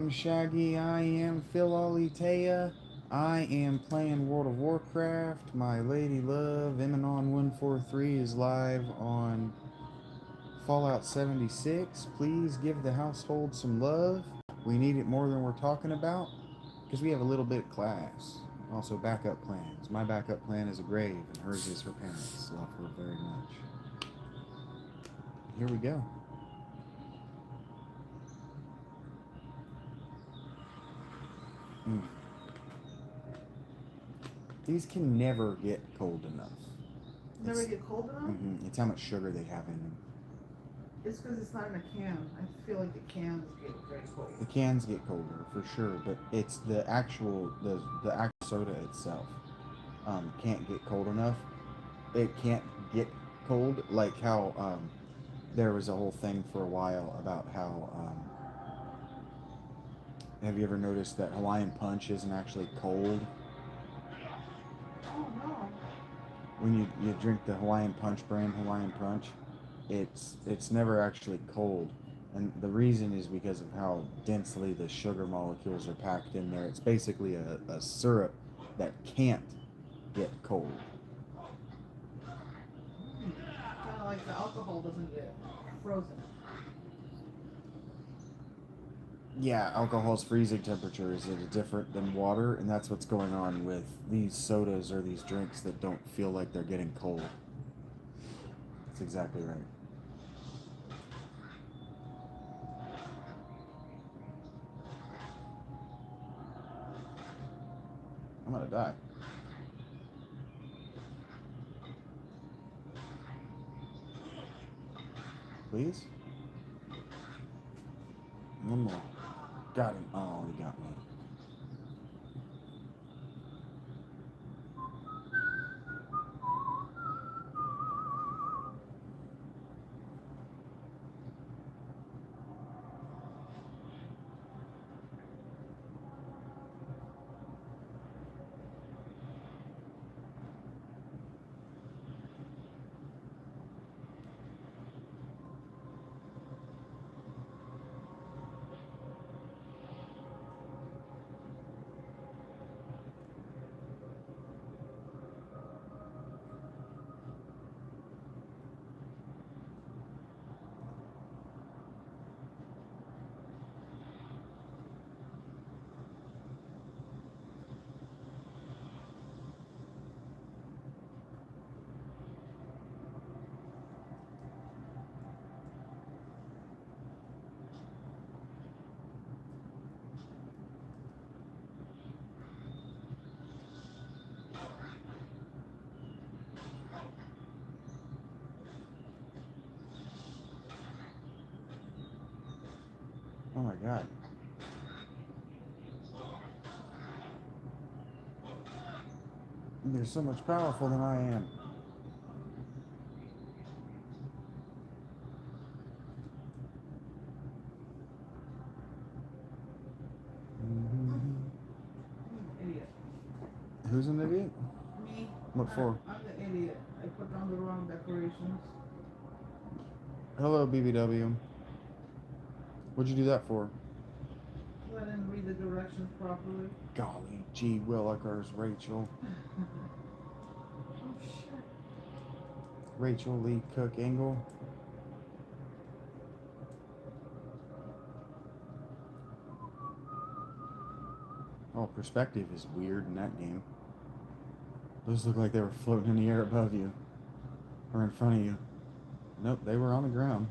I'm Shaggy. I am Philalitheia. I am playing World of Warcraft. My lady love, Emanon143, is live on Fallout 76. Please give the household some love. We need it more than we're talking about because we have a little bit of class. Also, backup plans. My backup plan is a grave, and hers is her parents. Love her very much. Here we go. Mm. These can never get cold enough. Never get cold enough? It's how much sugar they have in them. It's because it's not in a can. I feel like the cans get very cold. The cans get colder for sure, but it's the actual soda itself can't get cold enough. It can't get cold like how there was a whole thing for a while about how have you ever noticed that Hawaiian Punch isn't actually cold? Oh no. When you drink the Hawaiian Punch brand Hawaiian Punch, it's never actually cold, and the reason is because of how densely the sugar molecules are packed in there. It's basically a syrup that can't get cold. Kind of like the alcohol doesn't get frozen. Yeah, alcohol's freezing temperature is different than water, and that's what's going on with these sodas or these drinks that don't feel like they're getting cold. That's exactly right. I'm gonna die. Please? One more. Got him. Oh, he got me. Oh my god. You're so much powerful than I am. I'm an idiot. Who's an idiot? Me. What for? I'm the idiot. I put down the wrong decorations. Hello, BBW. What'd you do that for? I didn't read the directions properly. Golly, gee willikers, Rachel. Oh shit. Rachel Lee Cook Engel. Oh, perspective is weird in that game. Those look like they were floating in the air above you. Or in front of you. Nope, they were on the ground.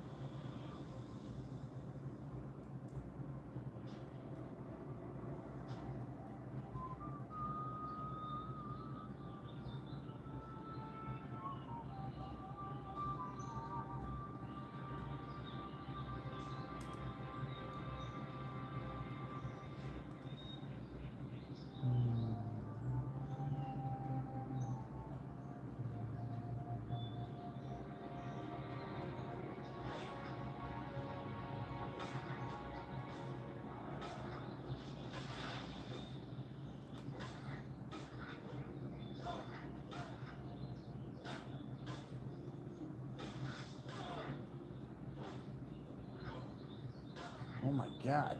Oh my god.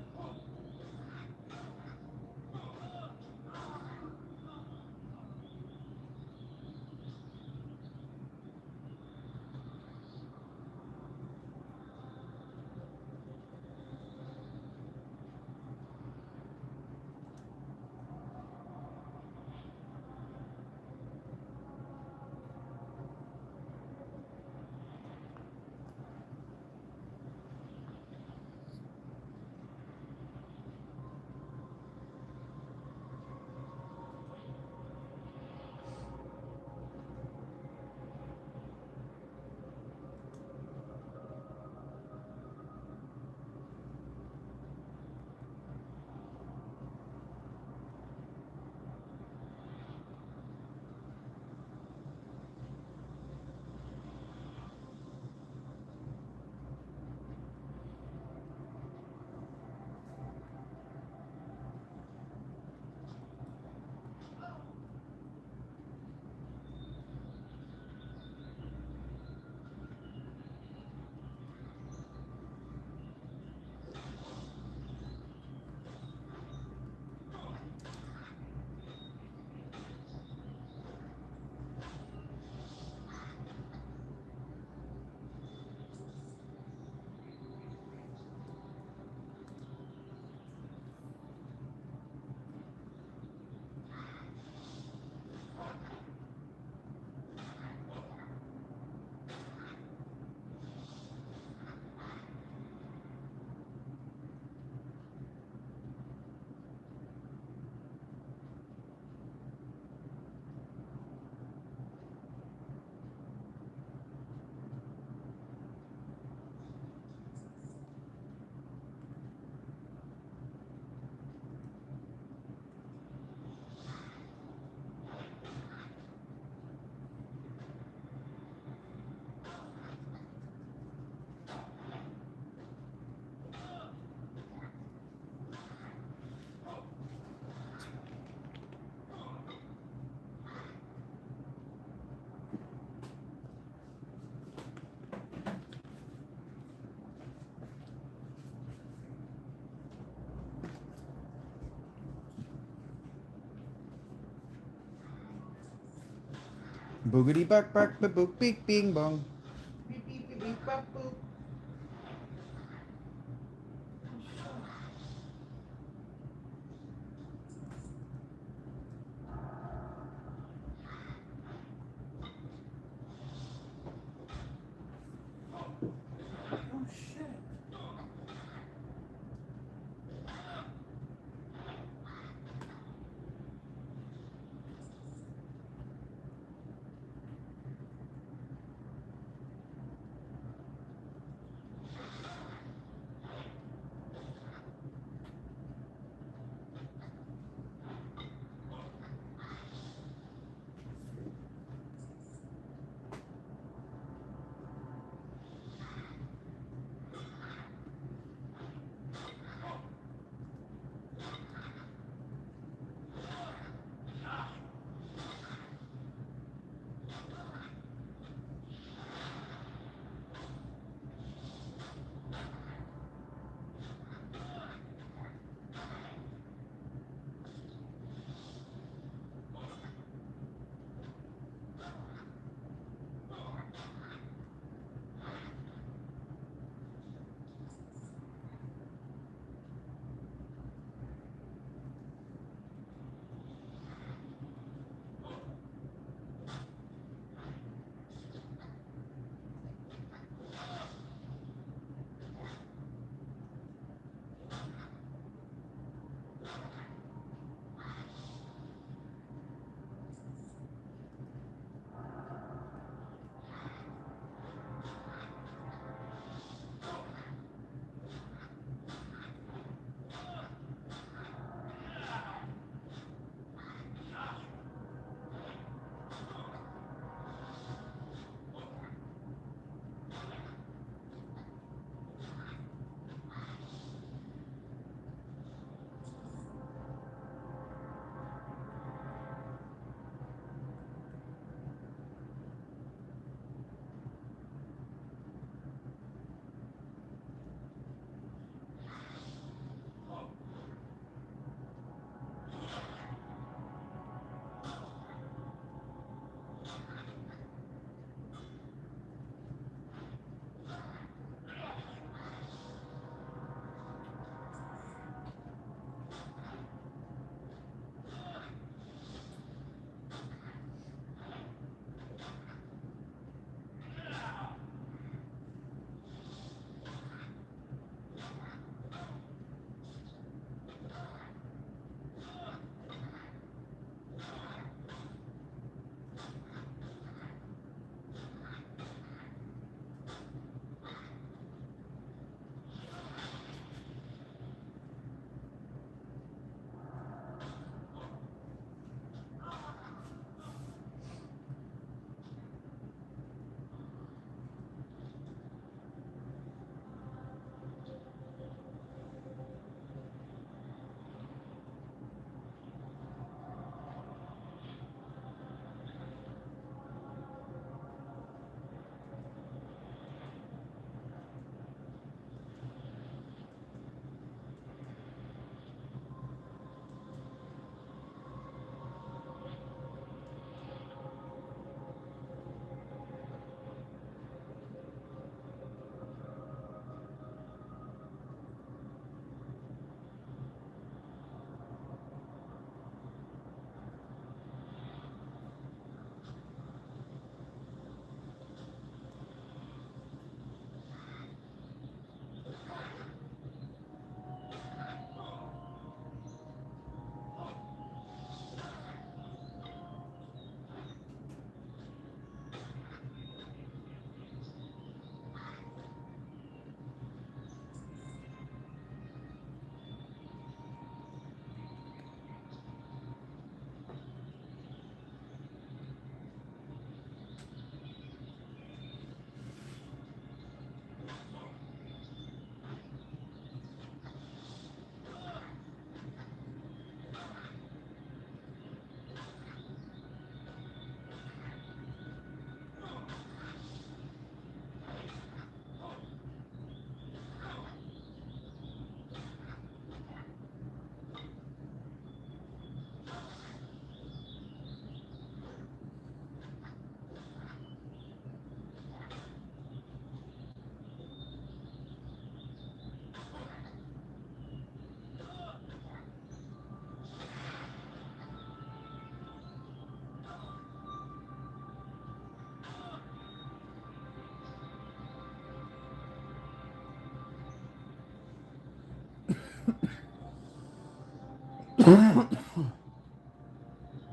Boogity back back ba boop beep bing bong. Beep beep beep beep bop boop. Oh shit.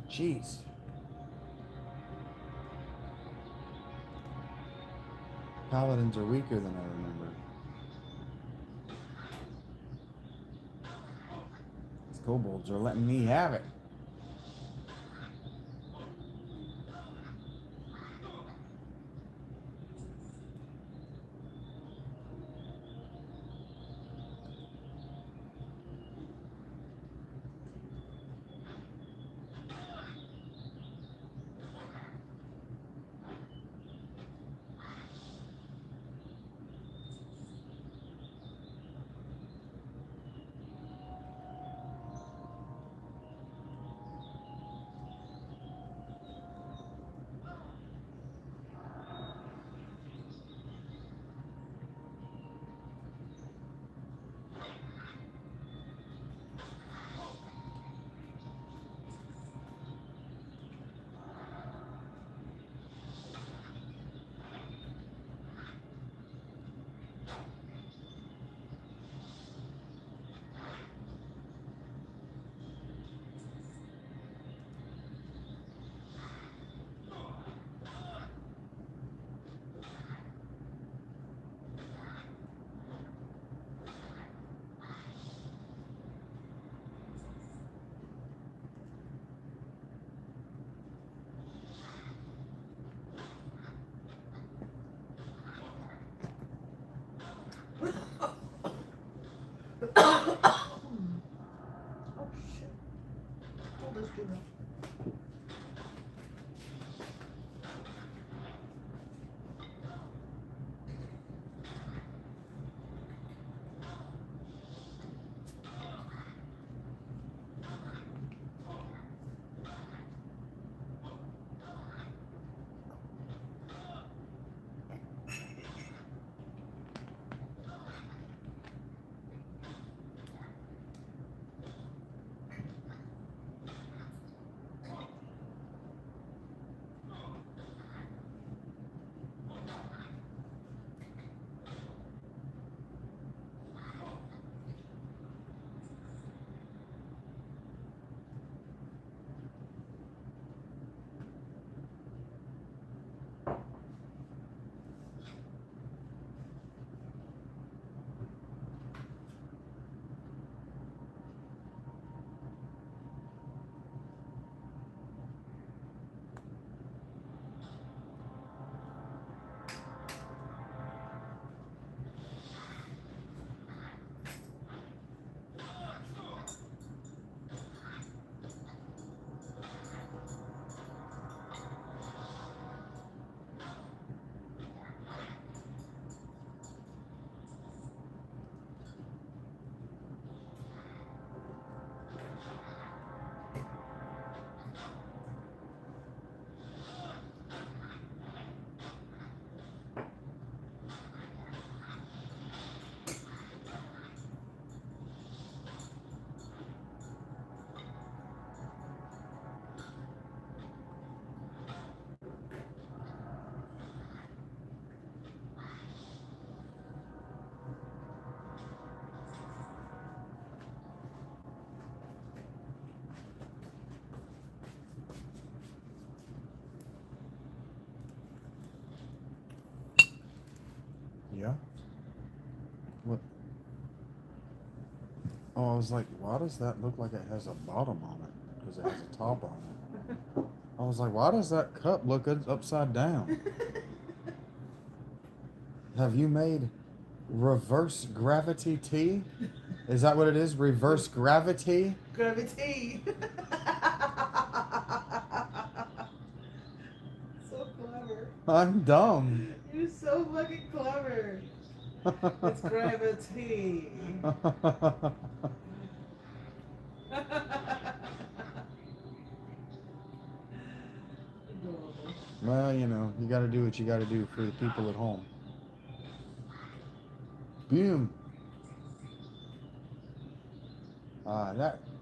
Jeez. Paladins are weaker than I remember. These kobolds are letting me have it. Oh shit. Hold this dude. Yeah? What? Oh, I was like, why does that look like it has a bottom on it? Because it has a top on it. I was like, why does that cup look upside down? Have you made reverse gravity tea? Is that what it is? Reverse gravity? Gravity. So clever. I'm dumb. You're so fucking clever. It's gravity. Adorable. Well, you know, you gotta do what you gotta do for the people at home. Boom.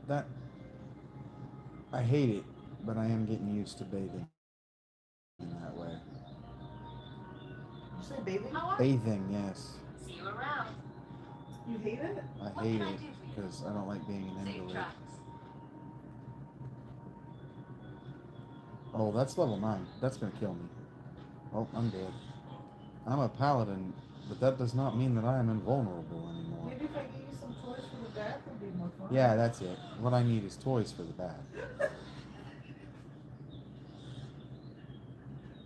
That, I hate it, but I am getting used to bathing in that way. Did you say bathing? Bathing, yes. See you around. You hate it? I hate it because I don't like being an Safe invalid. travels. Oh, that's level 9. That's gonna kill me. Oh, I'm dead. I'm a paladin, but that does not mean that I am invulnerable anymore. Maybe if I give you some toys for the bath, it'll be more fun. Yeah, that's it. What I need is toys for the bath.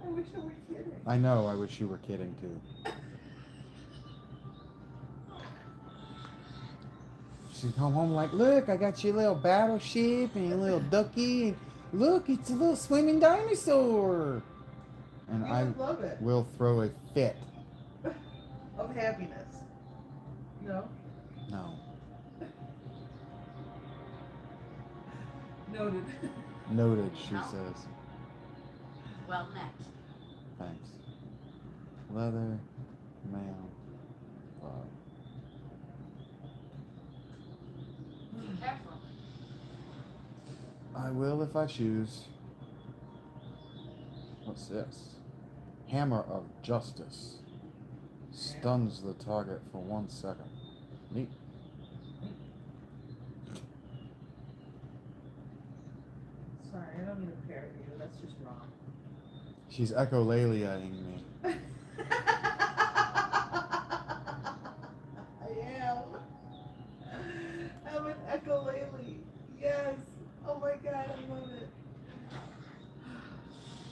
I wish I were kidding. I know, I wish you were kidding too. She'd come home like, look, I got your little battleship and your little ducky, and look, it's a little swimming dinosaur. And You I would love it. will throw a fit. Of happiness. No? No. Noted. Noted, she No. says. Well met. Thanks. Leather, mail, Be careful. I will if I choose. What's this? Hammer of Justice. Stuns the target for 1 second. Neat. Sorry, I don't mean to parrot you. That's just wrong. She's echolalia-ing me. I am. I'm an echolele. Yes. Oh my god, I love it.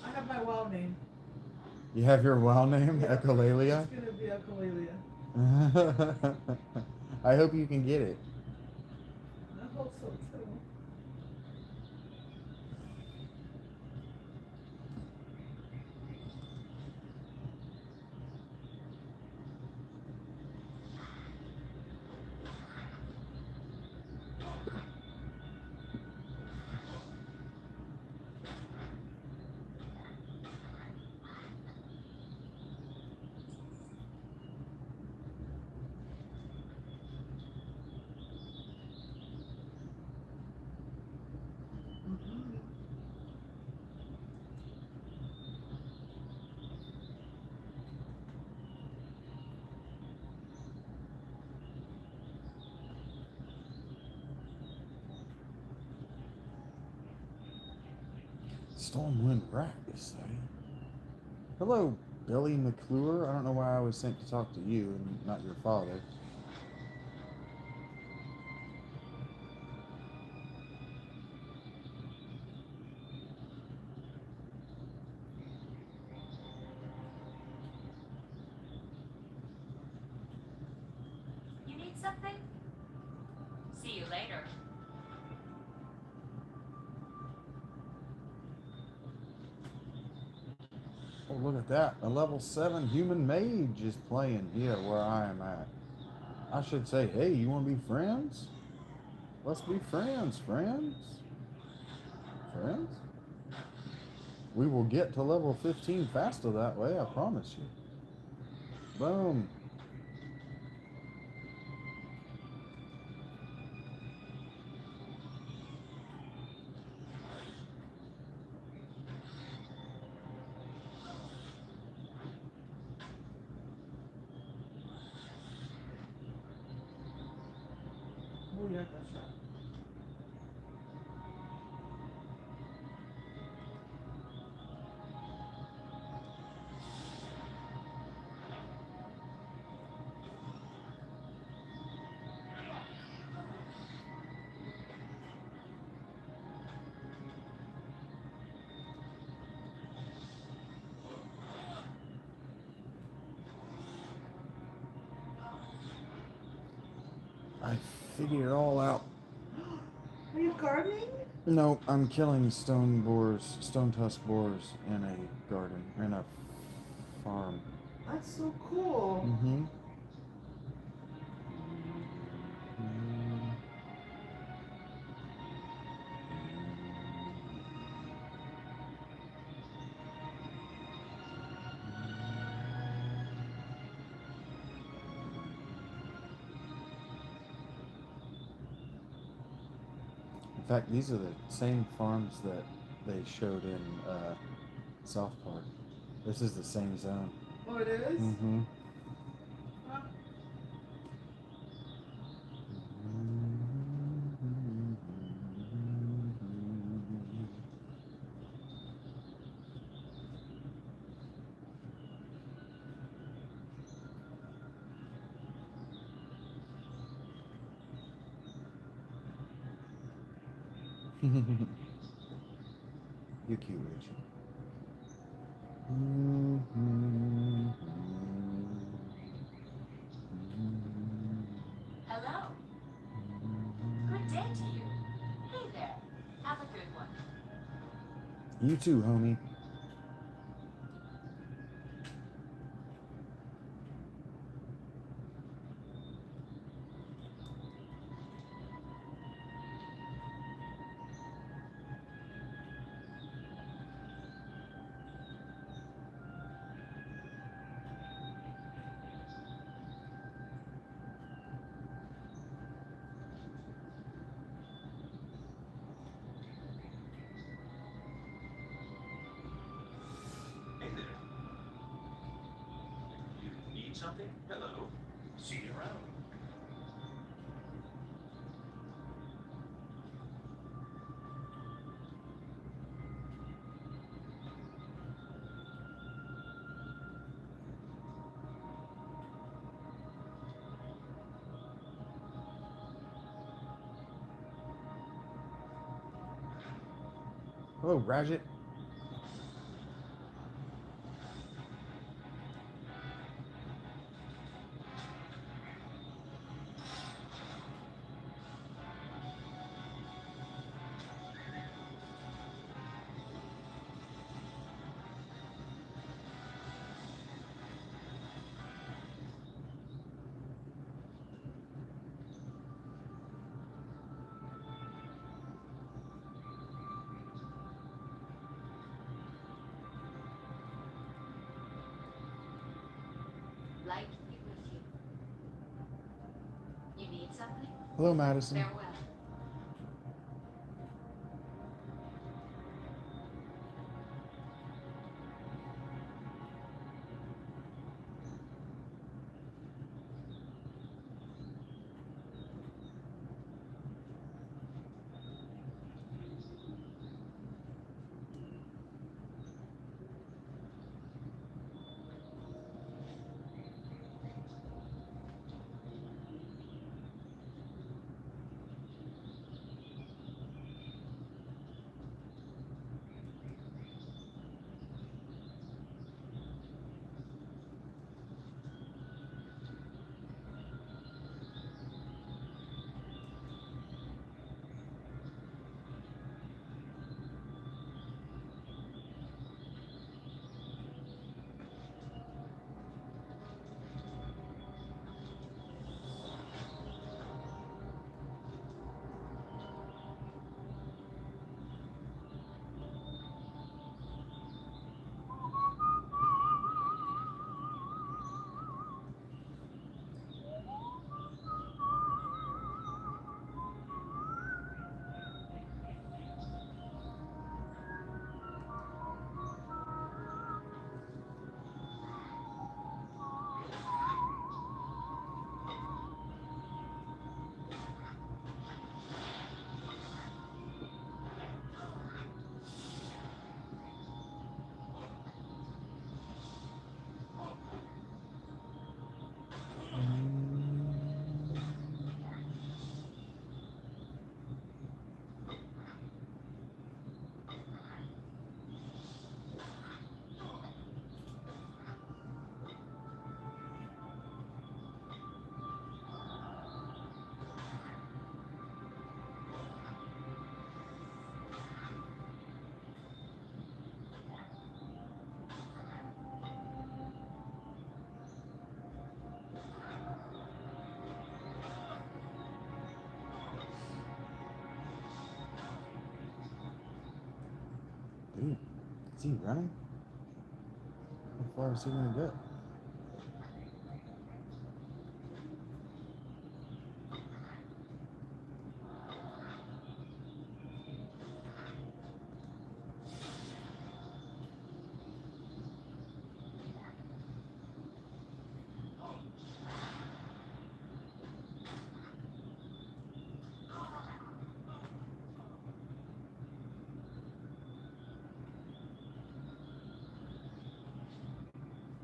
I have my WoW name. You have your WoW name, Yeah. Echolalia? It's gonna be echolele. I hope you can get it. I hope so too. Stormwind Rat, you say? Hello, Billy McClure. I don't know why I was sent to talk to you and not your father. You need something? See you later. Oh, look at that. A level 7 human mage is playing here where I am at. I should say, hey, you want to be friends? Let's be friends, friends. Friends? We will get to level 15 faster that way, I promise you. Boom. Oh yeah, that's right. I figured it all out. Are you gardening? No, I'm killing stone boars, stone tusk boars in a garden, in a farm. That's so cool. Mm-hmm. In fact, these are the same farms that they showed in South Park. This is the same zone. Oh, it is? Mm-hmm. Huh? You're cute, Rachel. Mm-hmm. Hello. Good day to you. Hey there. Have a good one. You too, homie. Hey there. You need something? Hello. See you around. Hello, Rajet. Light be with you. You need something? Hello, Madison. Farewell. Dude, is he running? How far is he gonna go?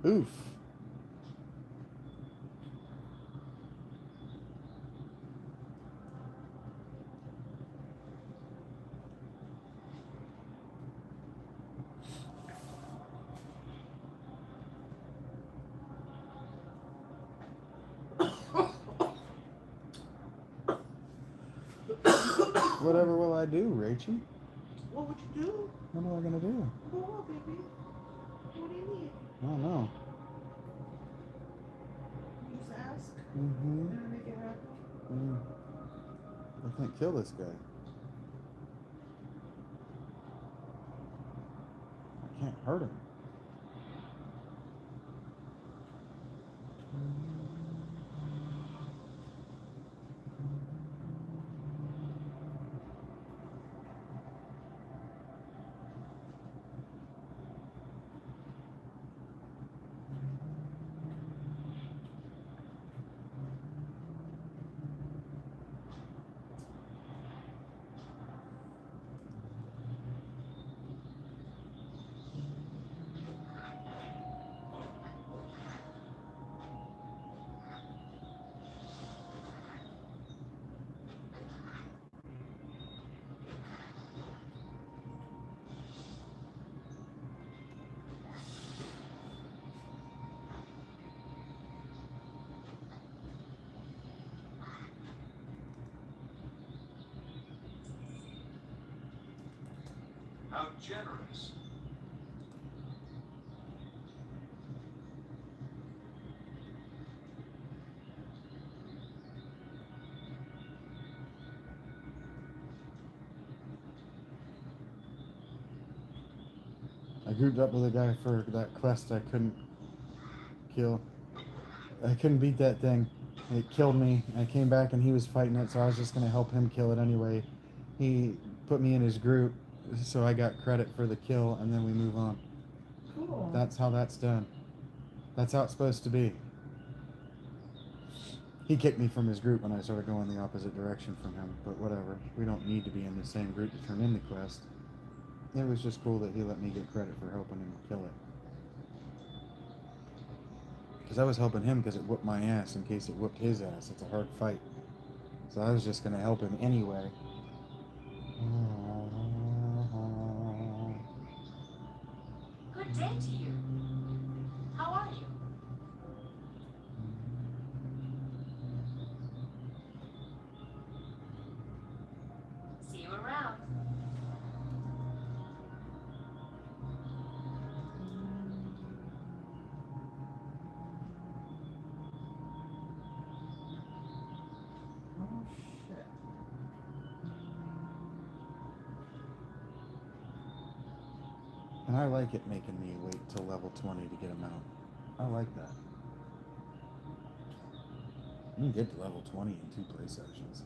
Oof. Whatever will I do, Rachel? What would you do? What am I gonna do? Go on, baby. What do you need? I don't know. You just ask. Mm-hmm. And make it happen. I can't kill this guy. I can't hurt him. How generous. I grouped up with a guy for that quest I couldn't kill. I couldn't beat that thing. It killed me. I came back and he was fighting it, so I was just going to help him kill it anyway. He put me in his group, so I got credit for the kill, and then we move on. Cool. That's how that's done. That's how it's supposed to be. He kicked me from his group when I started going the opposite direction from him, but whatever. We don't need to be in the same group to turn in the quest. It was just cool that he let me get credit for helping him kill it. Because I was helping him because it whooped my ass in case it whooped his ass. It's a hard fight. So I was just going to help him anyway. Good day to you. How are you? See you around. Oh, shit. And I like it making me wait till level 20 to get him out. I like that. You can get to level 20 in 2 play sessions.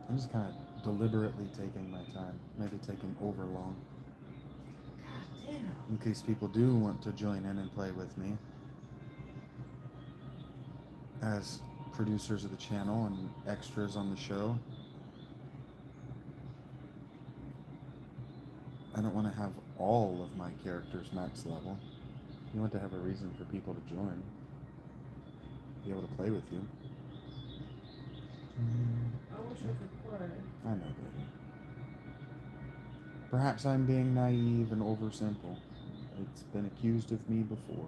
I'm just kind of deliberately taking my time, maybe taking over long, God damn. in case people do want to join in and play with me as producers of the channel and extras on the show. I don't want to have all of my characters max level. You want to have a reason for people to join, be able to play with you. I wish I could play. I know, baby. Perhaps I'm being naive and oversimple. It's been accused of me before.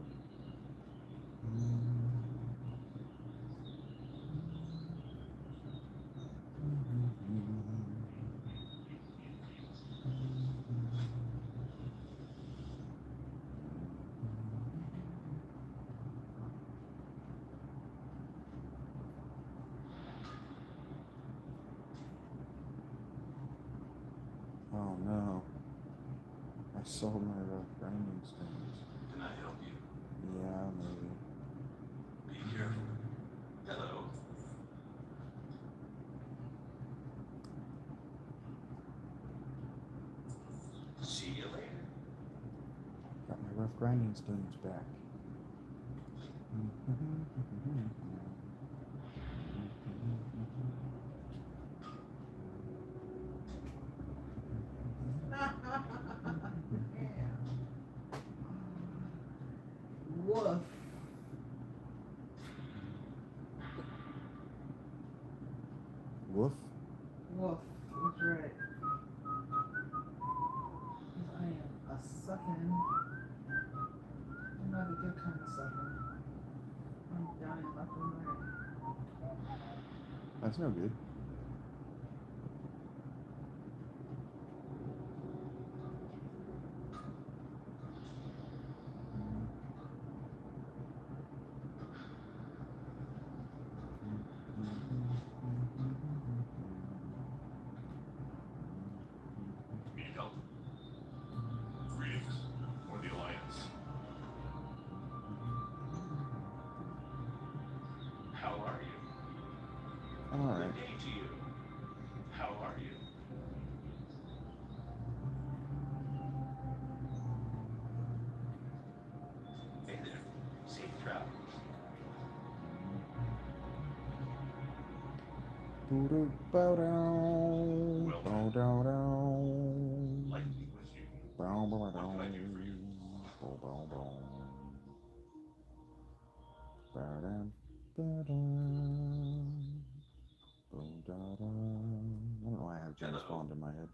Oh no. I sold my rough grinding stones. Can I help you? Yeah, maybe. Be careful. Hello. See you later. Got my rough grinding stones back. Woof. Woof. Woof. That's right. That's no good. Need help? Greetings, or the Alliance. How are you? I'm alright. Good day to you. How are you? Hey there. Safe travels. Bow down. Bow down down. Like me with you. Bow bow What down. can I do for you? Bow bow bow. Bow down. Bow down. Bow down. I don't know why I have James Hello. Bond in my head.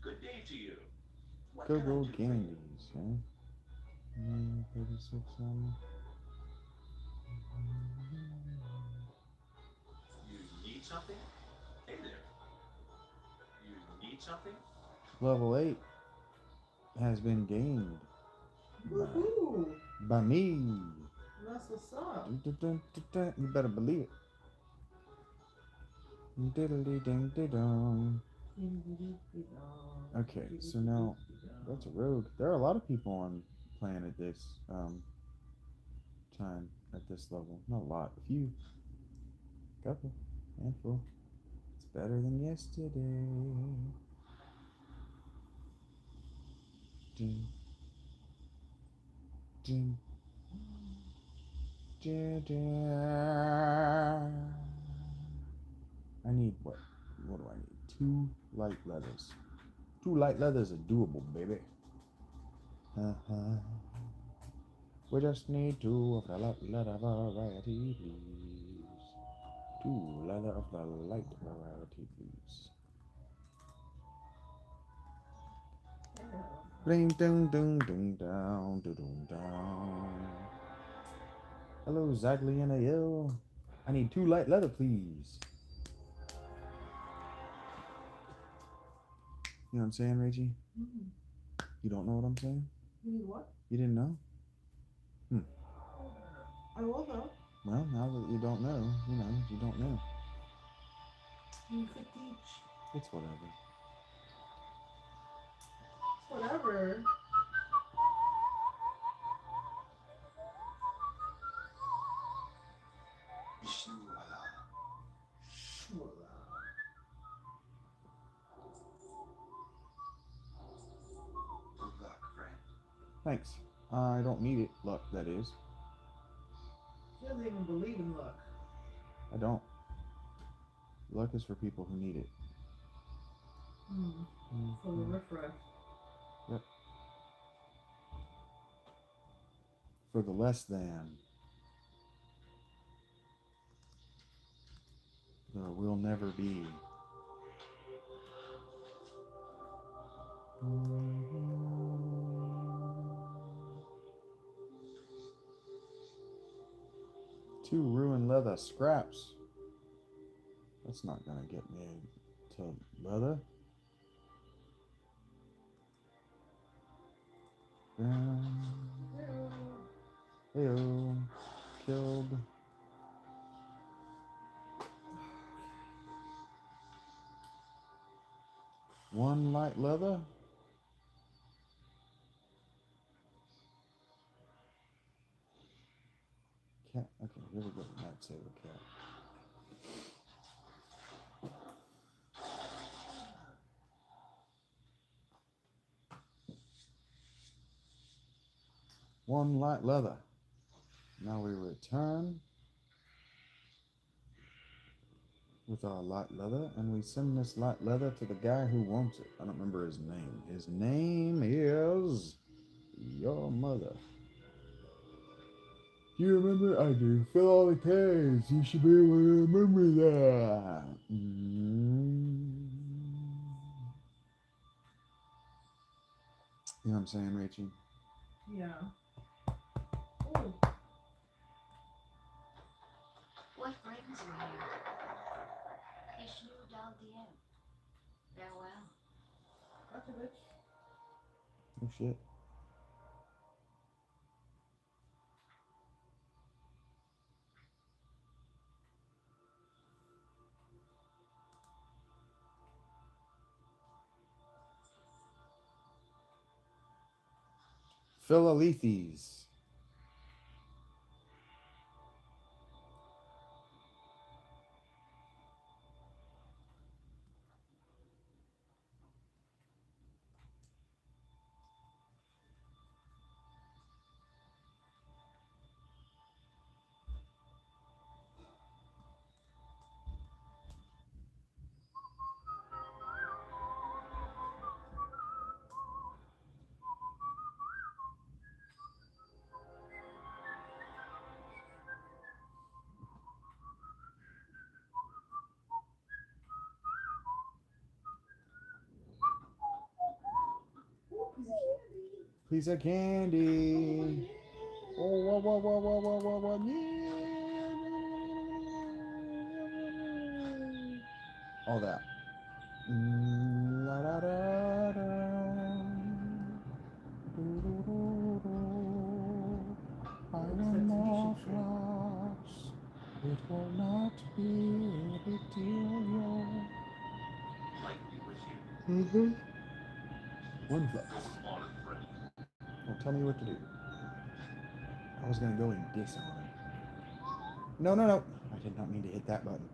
Good day to you. What Go can I go do for you? candies, huh? 36 on. You need something? Hey there. You need something? Level 8 has been gained Woohoo! by me. That's what's up. You better believe it. Diddly ding dong. Okay, so now that's a rogue. There are a lot of people on playing at this time at this level. Not a lot, a few, couple, handful. It's better than yesterday. Ding, ding, ding, ding. I need what? What do I need? 2 light leathers. 2 light leathers are doable, baby. We just need 2 of the light leather variety, please. 2 leather of the light variety, please. Bling ding ding ding down down down. Hello, Zagly and Ail. I need 2 light leather, please. You know what I'm saying, Reggie? Mm. You don't know what I'm saying? You need what? You didn't know? I will know. Well, now that you don't know, you don't know. You could teach. It's whatever. Whatever. Good luck, friend. Thanks. I don't need it. Luck, that is. She doesn't even believe in luck. I don't. Luck is for people who need it. For the riffraff. Yep. For the less than. The will never be. Two ruined leather scraps. That's not gonna get me to leather. Heyo. Killed. One light leather. Cat. Okay, here we go. Lightsaber cat. One light leather. Now we return with our light leather, and we send this light leather to the guy who wants it. I don't remember his name. His name is your mother. Do you remember? I do. Philalitheia. You should be able to remember that. You know what I'm saying, Rachie? Yeah. Oh. What brings you here? Vishnu Dal Diem. Farewell. Gotcha, bitch. Oh shit. Philalitheia. Piece of candy. Oh, whoa, whoa, whoa, whoa, whoa, whoa, whoa. Yeah. All that. La, da, da, da. Do, do, do, do. I want more flowers. It will not be a big deal, yo. Like me with you. Mm-hmm. One Go flux. with honor, friend. Don't tell me what to do. I was gonna go and diss on him. No, no, no. I did not mean to hit that button.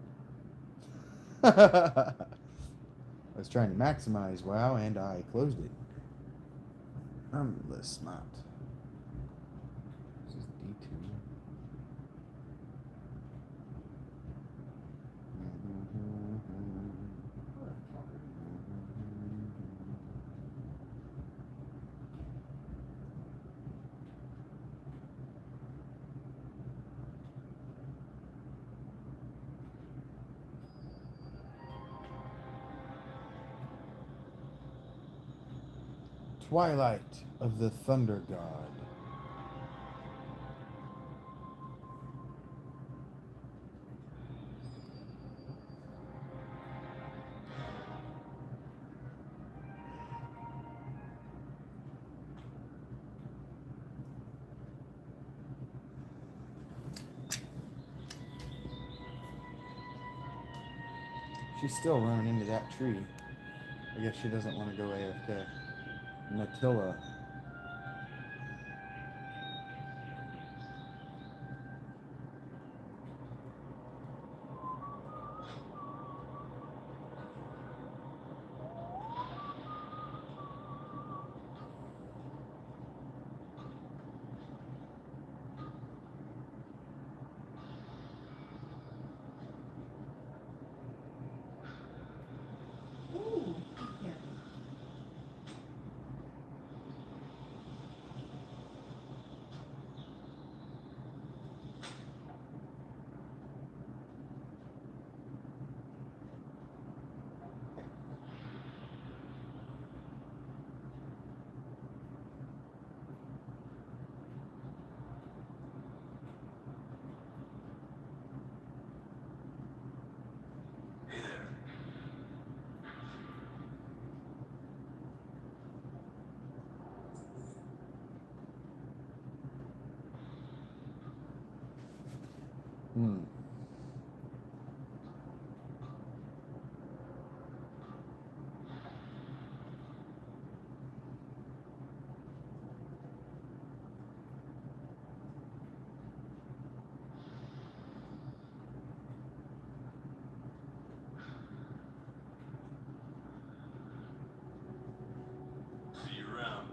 I was trying to maximize WoW and I closed it. I'm less smart. This is D2. Twilight of the Thunder God. She's still running into that tree. I guess she doesn't want to go AFK. Matilla. Ooh, yeah. Hey there. Hmm. See you around.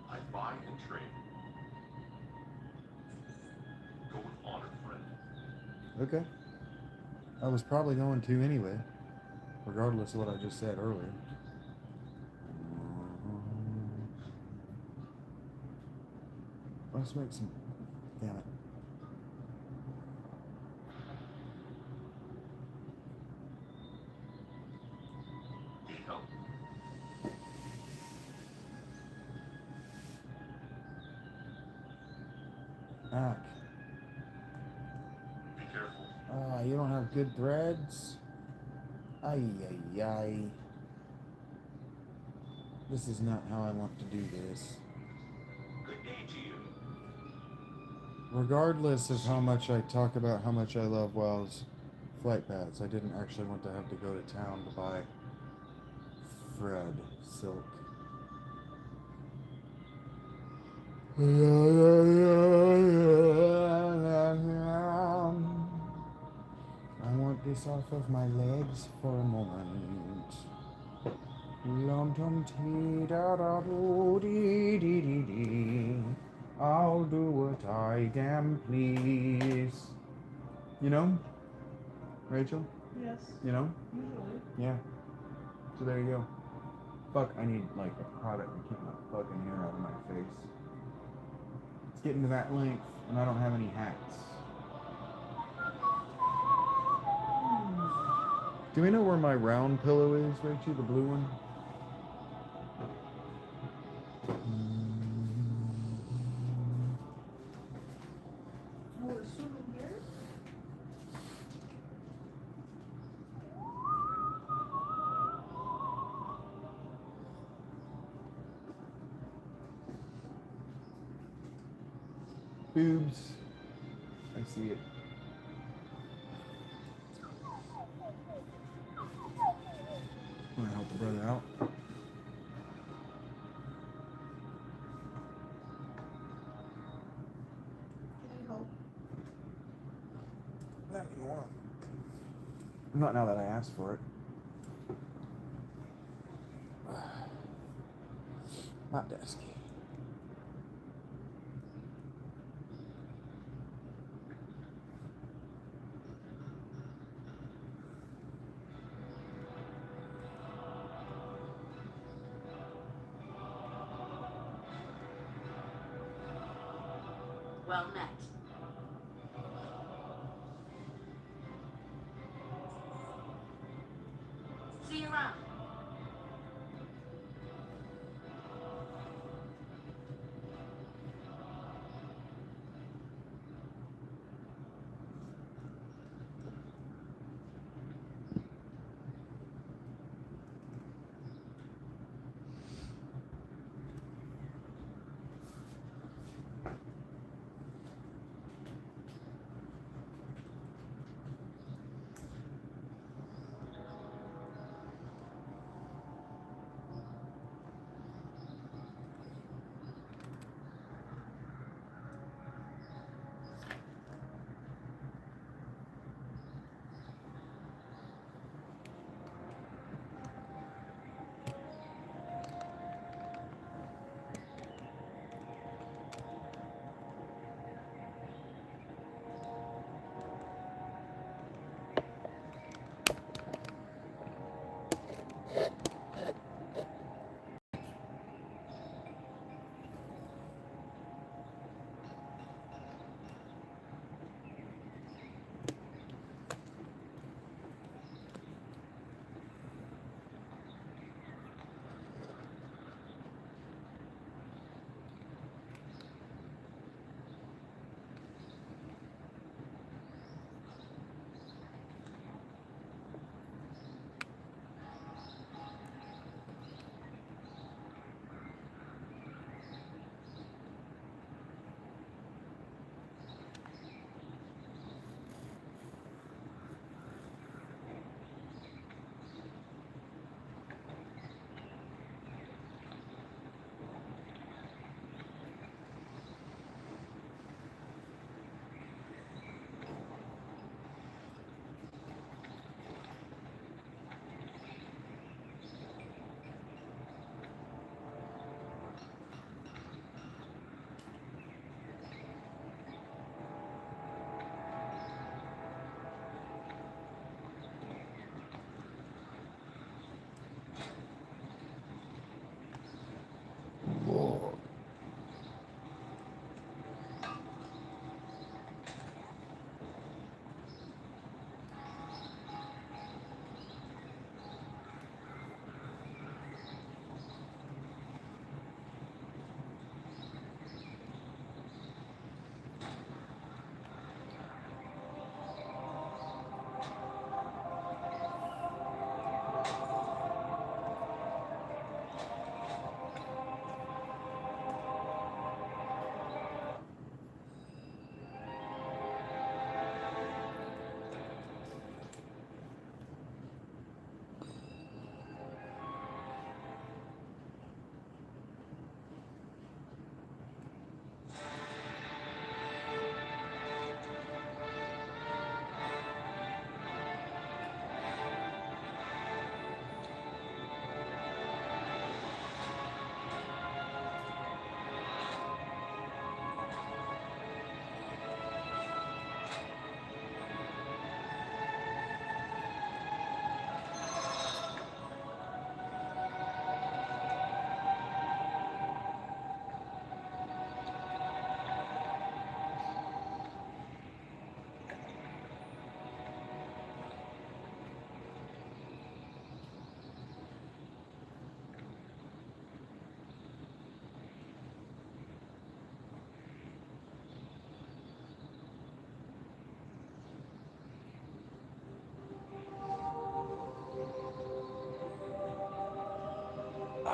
I buy and trade. Go with honor, friend. Okay. I was probably going to anyway, regardless of what I just said earlier. Let's make some. Damn it. Need help? Ah, you don't have good threads? Ay, ay, ay. This is not how I want to do this. Good day to you. Regardless of how much I talk about how much I love WoW's flight paths, I didn't actually want to have to go to town to buy Fred silk. I want this off of my legs for a moment. Lum tum tee da da doo dee dee dee dee. I'll do what I damn please. You know, Rachel? Yes. You know? Usually. Yeah. So there you go. Fuck, I need like a product to keep my fucking hair out of my face. It's getting to that length, and I don't have any hats. Do we know where my round pillow is, Rachel? The blue one? Oh, a souvenir? Boobs. I see it. I'm gonna help the brother out. Can I help? Not anymore. Not now that I asked for it. Hot desk. Well met. See you around.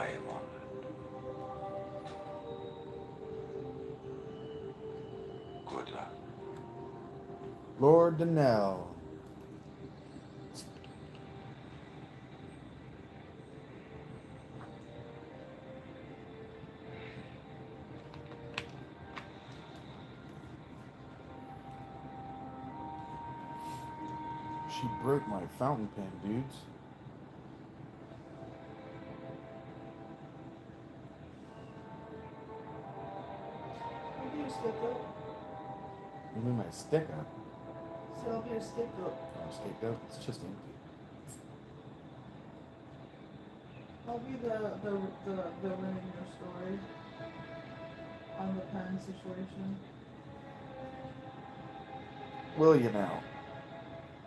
I am honored. Good luck. Lord Donnell. She broke my fountain pen, dudes. Maybe your stick up. You mean my stick up? Set up your stick up. My stick up? It's just empty. I'll be the villain in your story on the pen situation. Will you now?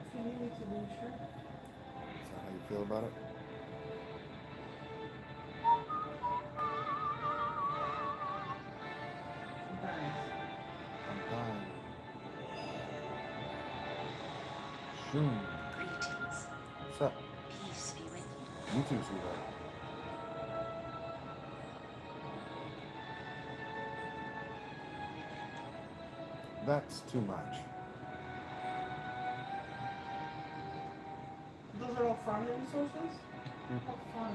If you need me to be sure. Is that how you feel about it? Sometimes. Sometime. Shoom. Greetings. What's up? Peace be with you. You too, sweetheart. That's too much. Those are all farming resources? How fun.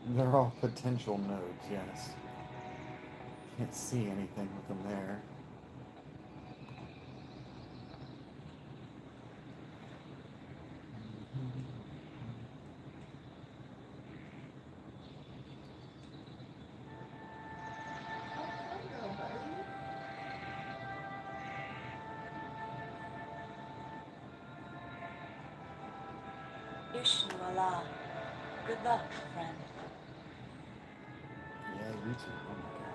They're all potential nodes, yes. Can't see anything with them there. Ishnu Allah. Good luck, friend. Yeah, you too. Oh my god.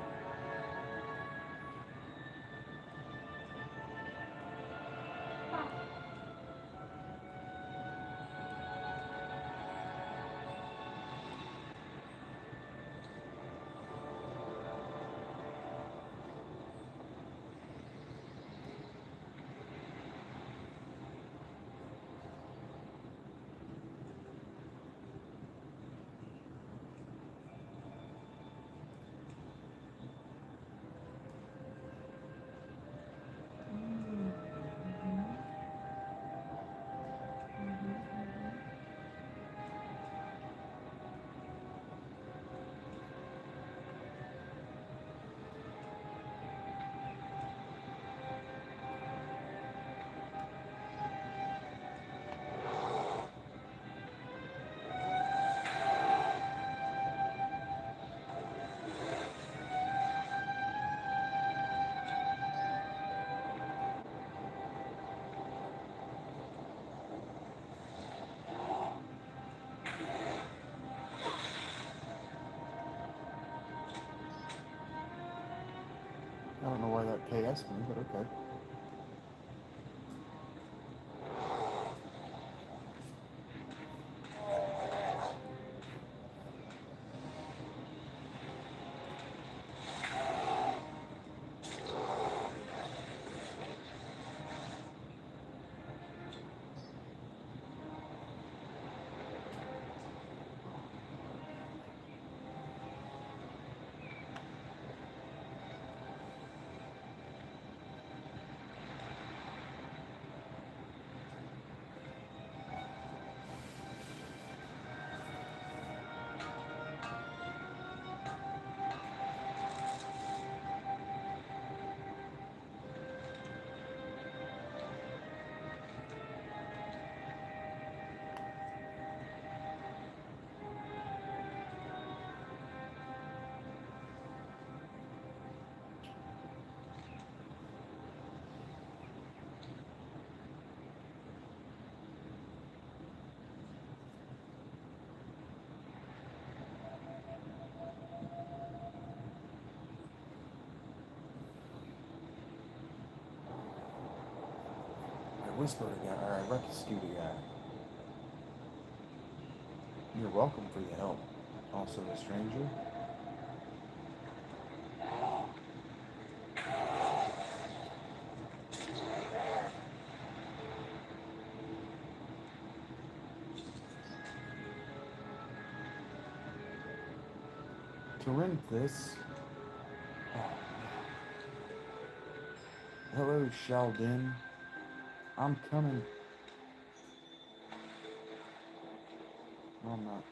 I don't know why that KS'd me, but okay. I whispered a guy, or I rescued a guy. You're welcome for the help. Also a stranger. to rent this. Oh, hello, Sheldon. I'm coming. No, I'm not.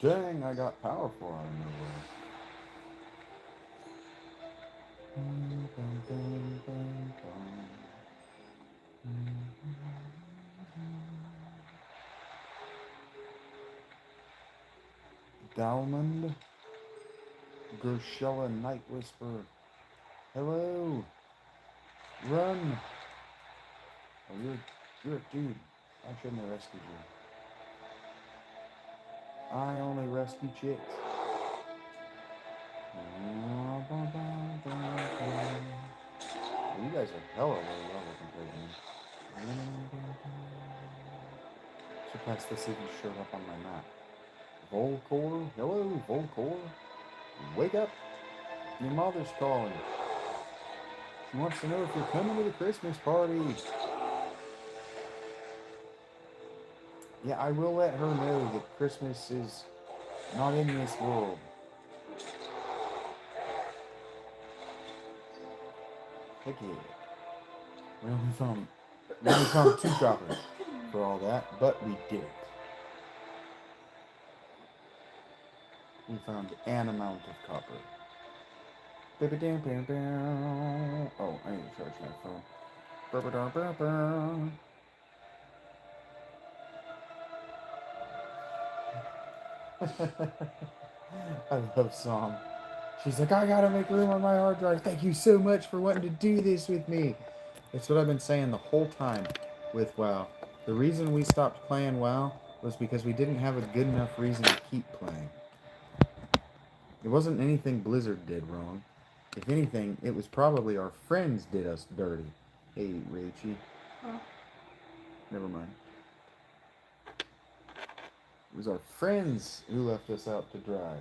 Dang, I got powerful out of nowhere. Dalmond, Gershella Night Whisper. Hello. Run. Oh, you're a dude. I shouldn't have rescued you. I only rescue chicks. Oh, you guys are hella low level compared to me. Surpass this even showed up on my map. Volcor? Hello, Volcor? Wake up! Your mother's calling. She wants to know if you're coming to the Christmas party. Yeah, I will let her know that Christmas is not in this world. Heck yeah. We only found 2 coppers for all that, but we did it. We found an amount of copper. Oh, I need to charge my phone. I love Psalm. She's like, I gotta make room on my hard drive. Thank you so much for wanting to do this with me. That's what I've been saying the whole time with WoW. The reason we stopped playing WoW was because we didn't have a good enough reason to keep playing. It wasn't anything Blizzard did wrong. If anything, it was probably our friends did us dirty. Hey, Rachie. Huh? Never mind. It was our friends who left us out to dry.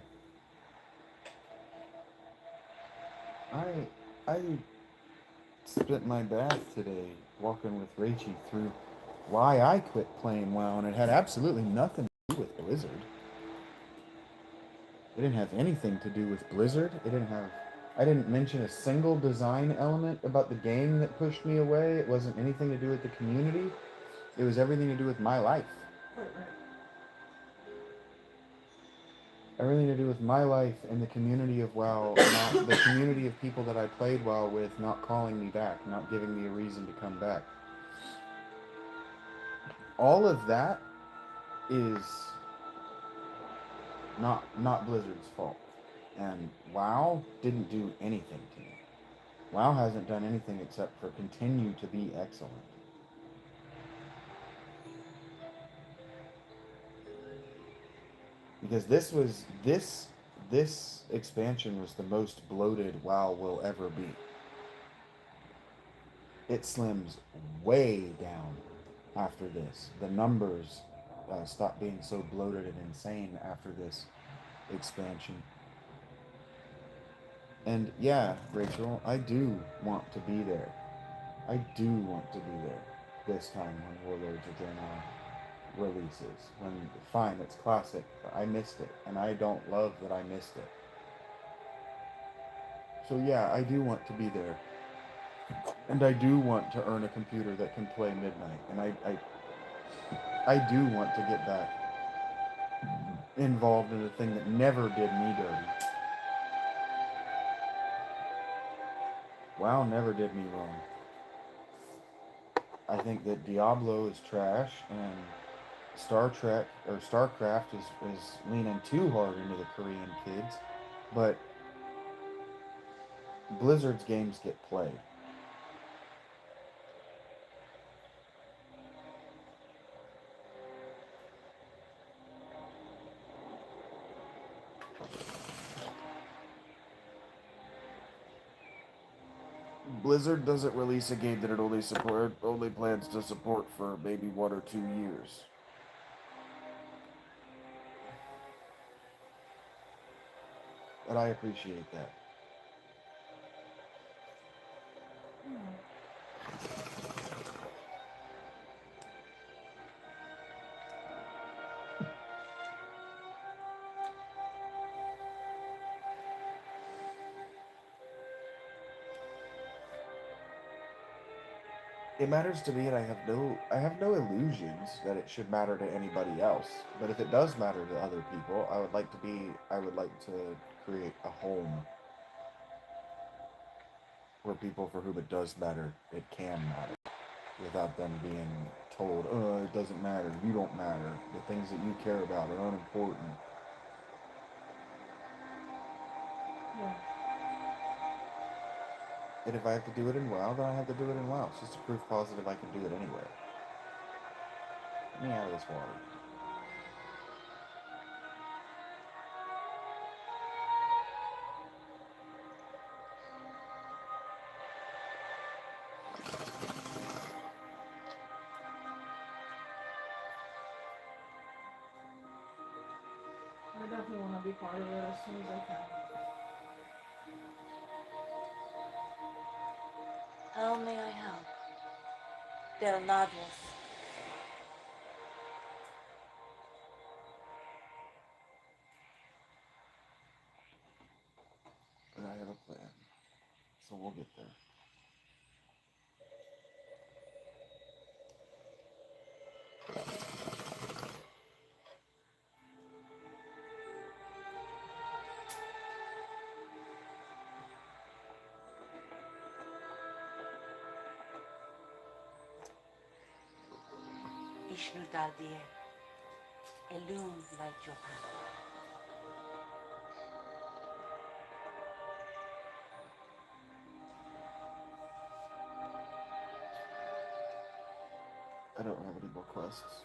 I spent my bath today walking with Rachie through why I quit playing WoW, and it had absolutely nothing to do with Blizzard. It didn't have anything to do with Blizzard. I didn't mention a single design element about the game that pushed me away. It wasn't anything to do with the community. It was everything to do with my life. Right. Everything to do with my life and the community of WoW, not the community of people that I played WoW with, not calling me back, not giving me a reason to come back. All of that is not Blizzard's fault. And WoW didn't do anything to me. WoW hasn't done anything except for continue to be excellent. Because this expansion was the most bloated WoW will ever be. It slims way down after this. The numbers stop being so bloated and insane after this expansion. And yeah, Rachel, I do want to be there. I do want to be there this time when Warlords of Draenor releases. Fine, it's classic, but I missed it, and I don't love that I missed it. So yeah, I do want to be there. And I do want to earn a computer that can play Midnight. And I do want to get back involved in a thing that never did me dirty. WoW never did me wrong. I think that Diablo is trash, and Star Trek or StarCraft is leaning too hard into the Korean kids, but Blizzard's games get played. Blizzard doesn't release a game that it only plans to support for maybe 1 or 2 years. And I appreciate that. It matters to me, and I have no illusions that it should matter to anybody else. But if it does matter to other people, I would like to create a home where people for whom it does matter, it can matter, without them being told, "Oh, it doesn't matter. You don't matter. The things that you care about are unimportant." Yeah. And if I have to do it in WoW, then I have to do it in WoW. It's just a proof positive I can do it anyway. Get me out of this water. I definitely want to be part of it as soon as I can. How may I help? Del Nadras. But I have a plan. So we'll get there. Ishnu Daldir. Illume light your path. I don't have any more quests.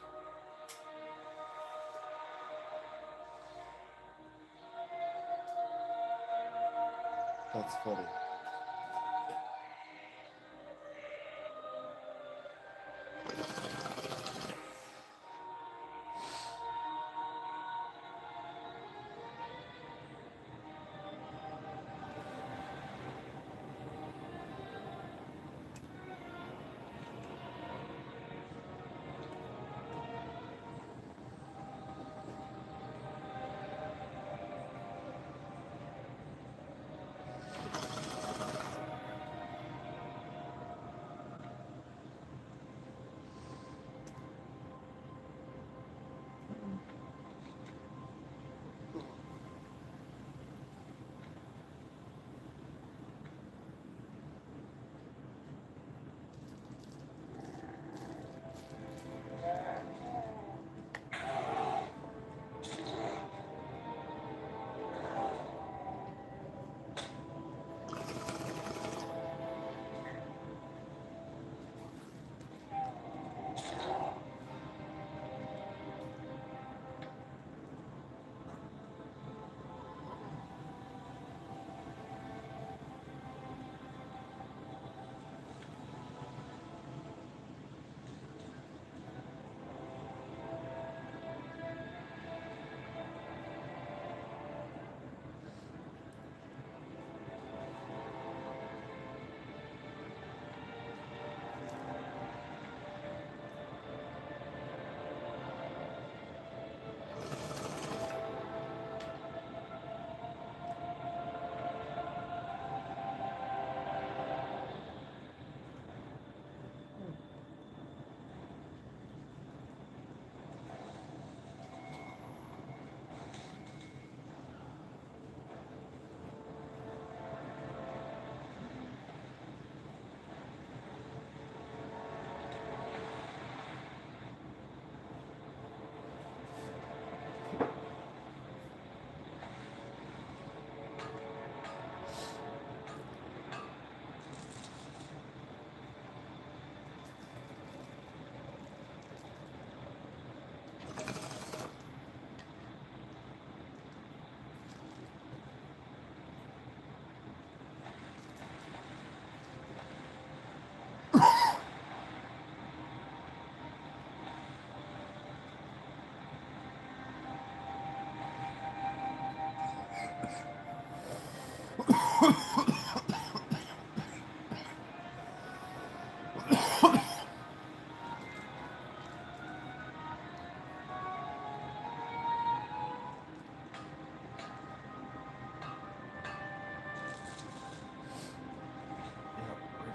That's funny.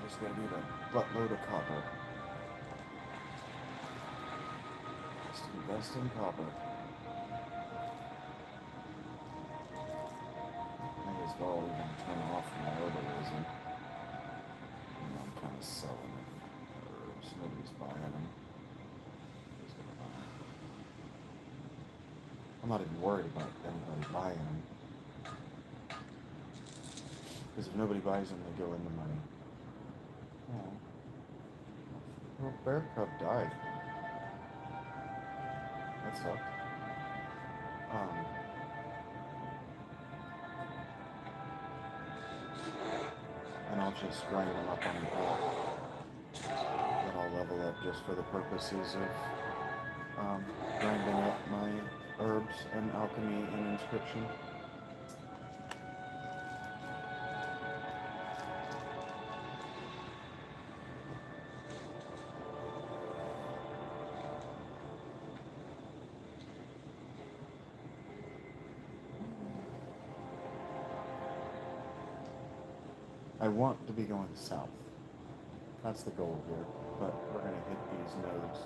Just gonna need a buttload of copper. Just invest in copper. May as well even turn off my herbalism. I'm kind of selling it. Herbs. Nobody's buying them. Nobody's gonna buy them. I'm not even worried about anybody buying them. Because if nobody buys them, they go into money. Oh. Well, bear cub died. That sucked. And I'll just grind them up on the wall. Then I'll level up just for the purposes of grinding up my herbs and alchemy and inscription. I want to be going south. That's the goal here, but we're going to hit these nodes.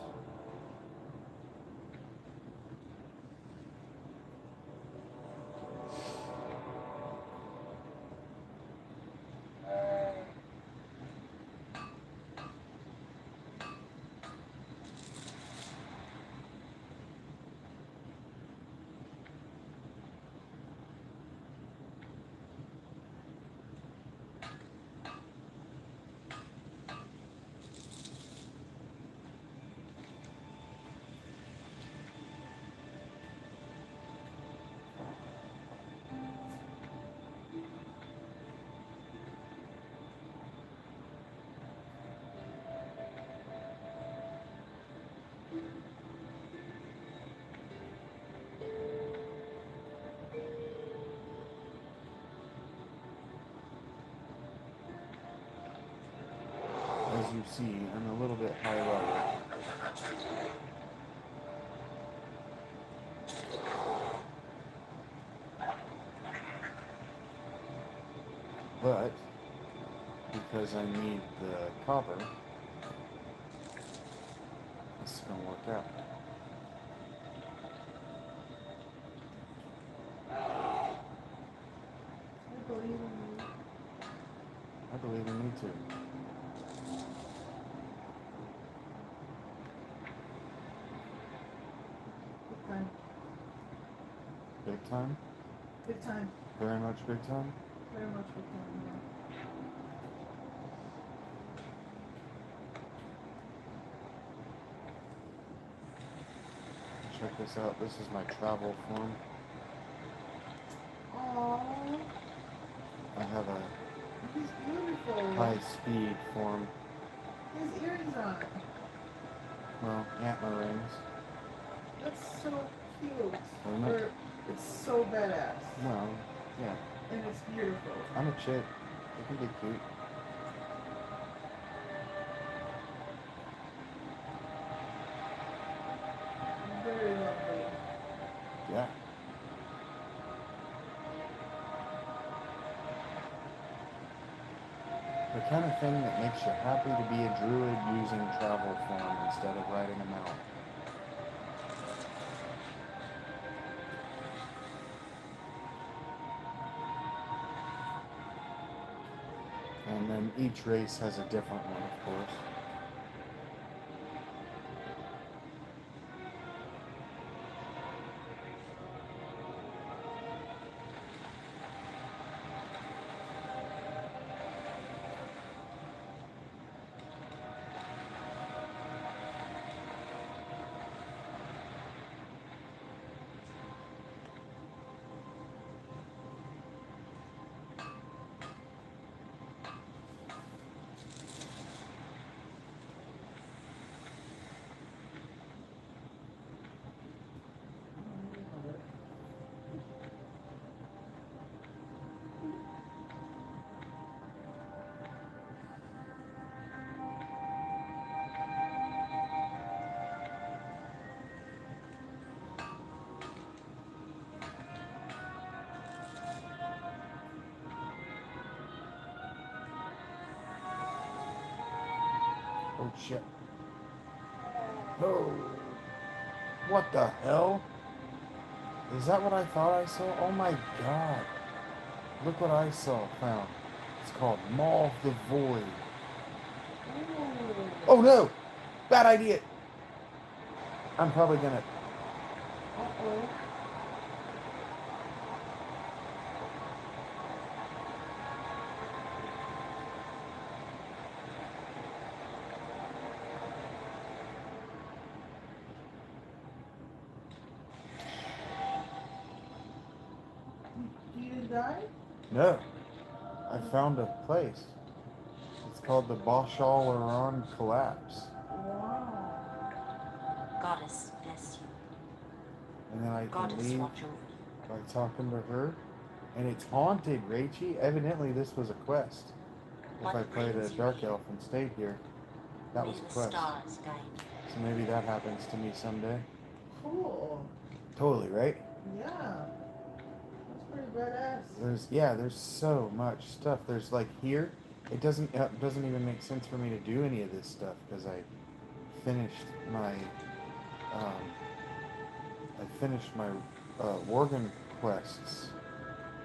As you see, I'm a little bit high level. But, because I need the copper, this is going to work out. I believe in you. I believe in you too. Okay. Big time? Good time. Very much big time? Very much good time, yeah. Check this out. This is my travel form. Aww. I have a He's beautiful. high-speed form. His earrings on it. Well, antler rings. That's so cute. Isn't it? Or, it's so badass. Well, yeah. And it's beautiful. I'm a chick. It can be cute. Very lovely. Yeah. The kind of thing that makes you happy to be a druid using travel form instead of writing them out. And then each race has a different one, of course. Oh shit. Oh. What the hell? Is that what I thought I saw? Oh my god. Look what I found. It's called Maw of the Void. Ooh. Oh no! Bad idea! I'm probably gonna... Uh-oh. You didn't die? No. I found a place. It's called the Bashal Collapse. Wow. Goddess bless you. And then I can Goddess leave watch over you. by talking to her. And it's haunted, Rachie. Evidently this was a quest. If What I played a brings you Dark here? Elf and stayed here, that May was a the quest. stars guide you. So maybe that happens to me someday. Cool. Totally, right? Yeah. That's pretty badass. There's so much stuff. There's like here, it doesn't even make sense for me to do any of this stuff because I finished my Worgen quests,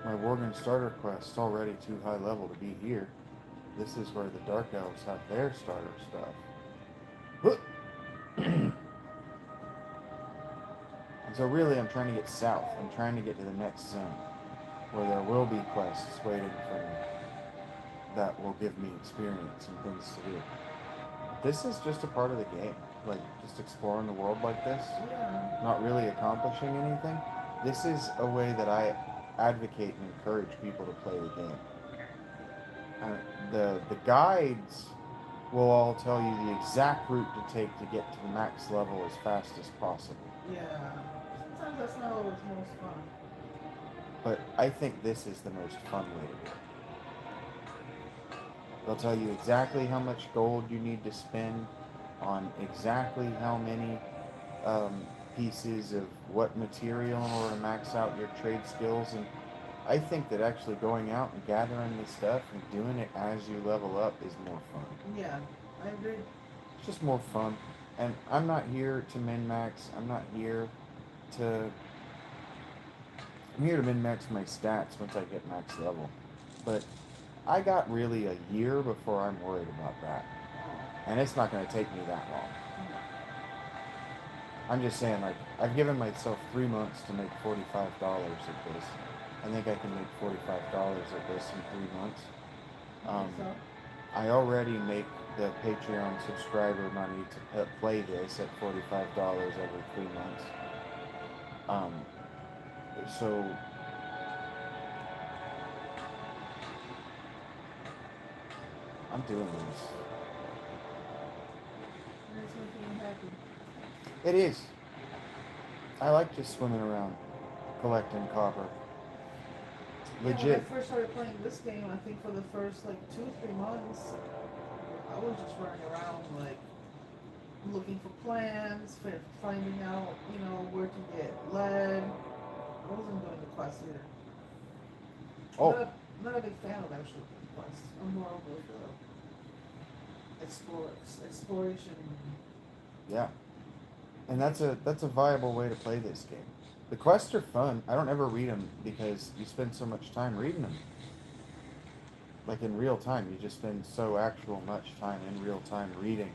my Worgen starter quests already too high level to be here. This is where the Dark Elves have their starter stuff. And so really I'm trying to get south. I'm trying to get to the next zone where there will be quests waiting for me that will give me experience and things to do. This is just a part of the game, like just exploring the world like this, Yeah. not really accomplishing anything. This is a way that I advocate and encourage people to play the game. The guides will all tell you the exact route to take to get to the max level as fast as possible. Yeah. Sometimes that's not always most fun. But I think this is the most fun way to do it. They'll tell you exactly how much gold you need to spend on exactly how many pieces of what material in order to max out your trade skills. And I think that actually going out and gathering this stuff and doing it as you level up is more fun. Yeah, I agree. It's just more fun. And I'm not here to min-max. I'm here to min-max my stats once I get max level. But I got really a year before I'm worried about that. And it's not going to take me that long. I'm just saying, like, I've given myself 3 months to make $45 at this. I think I can make $45 at this in 3 months. So, I already make the Patreon subscriber money to play this at $45 every 3 months. So I'm doing this. and it's making you happy. It is. I like just swimming around, collecting copper. Yeah, Legit. when I first started playing this game, I think for the first like 2-3 months, I was just running around like looking for plans, finding out, where to get lead. I wasn't doing the quests either. Oh, Not a big fan of actual quests. I'm more of the exploration. yeah. And that's a viable way to play this game. The quests are fun. I don't ever read them because you spend so much time reading them. Like in real time, you just spend so much time in real time reading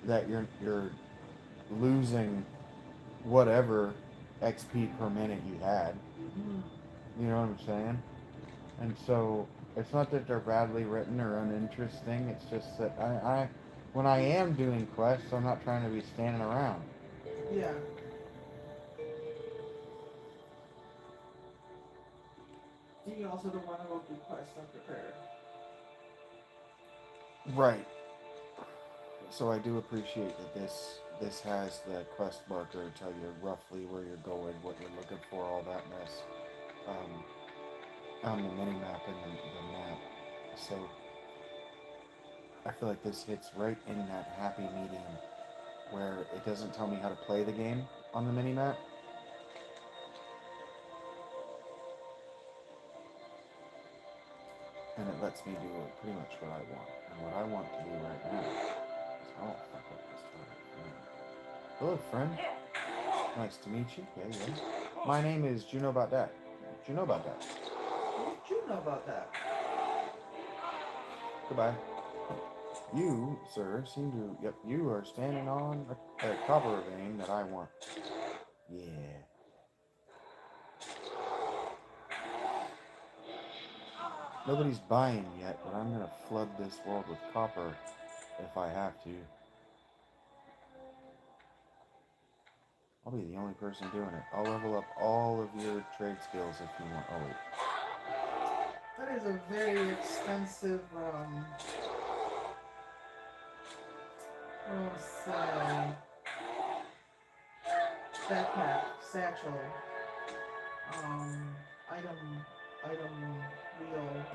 that you're losing whatever XP per minute you had. You know what I'm saying? And so it's not that they're badly written or uninteresting. It's just that I when I am doing quests, I'm not trying to be standing around. Yeah. You also don't want to go do quests unprepared. Right. So I do appreciate that this has the quest marker to tell you roughly where you're going, what you're looking for, all that mess. On the mini map and the map. So I feel like this hits right in that happy medium where it doesn't tell me how to play the game on the mini map. And it lets me do pretty much what I want. And what I want to do right now is golf. Hello, friend. Nice to meet you. Yeah, yeah. My name is. Do you know about that? Do you know about that? What did you know about that? Goodbye. You, sir, seem to. Yep, you are standing on a copper vein that I want. Yeah. Nobody's buying yet, but I'm gonna flood this world with copper if I have to. I'll be the only person doing it. I'll level up all of your trade skills if you want. Oh, wait. That is a very expensive, let's say, backpack, satchel, item wheel.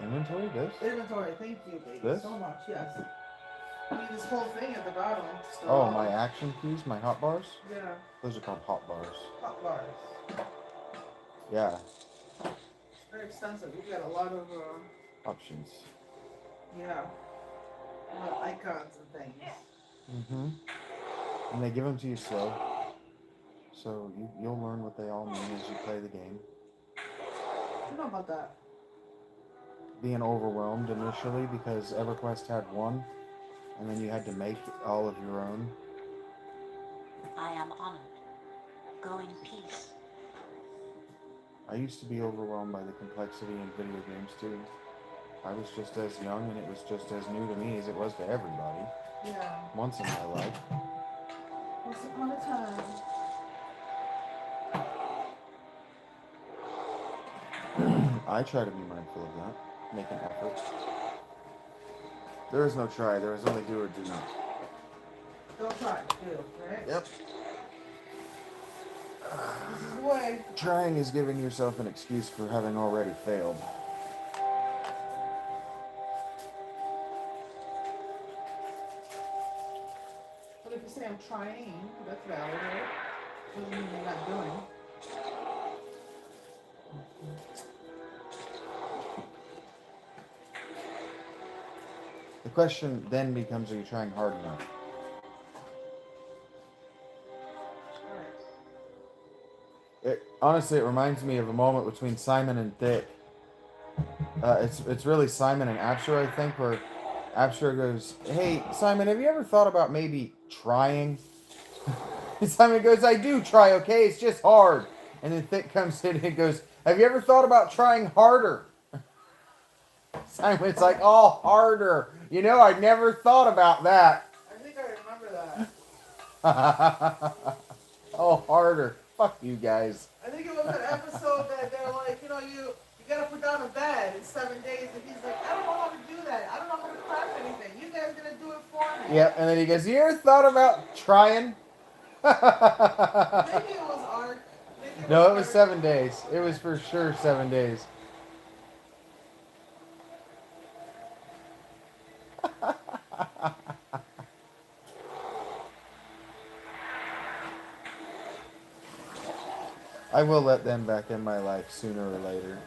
Inventory, this? Inventory, thank you, baby, This? so much, yes. I mean, this whole thing at the bottom. Oh, my action keys, my hot bars? Yeah, Those are called hot bars. hot bars. Yeah, It's very expensive. We've got a lot of, options. yeah, a lot of icons and things. Mm-hmm. And they give them to you slow. So you'll learn what they all mean as you play the game. I don't know about that. Being overwhelmed initially because EverQuest had one, and then you had to make all of your own. I am honored. Go in peace. I used to be overwhelmed by the complexity in video games too. I was just as young and it was just as new to me as it was to everybody. Yeah. Once in my life. Once upon a time. I try to be mindful of that. Make an effort. There is no try, there is only do or do not. Don't try, do, right? Yep. This is the way. Trying is giving yourself an excuse for having already failed. But if you say I'm trying, that's valid, right? Doesn't mean you're not doing. The question then becomes, are you trying hard enough? Honestly, it reminds me of a moment between Simon and Thick. It's really Simon and Absher, I think, where Absher goes, "Hey, Simon, have you ever thought about maybe trying?" And Simon goes, "I do try, okay? It's just hard." And then Thick comes in and goes, "Have you ever thought about trying harder?" Simon's like, "Oh, harder. You know, I never thought about that." I think I remember that. Oh, harder. Fuck you guys. I think it was an episode that they're like, you gotta put down a bed in 7 days, and he's like, I don't know how to do that. I don't know how to craft anything. You guys gonna do it for me. Yep, and then he goes, "You ever thought about trying?" Maybe it was Ark. No, it was 7 days. It was for sure 7 days. I will let them back in my life sooner or later.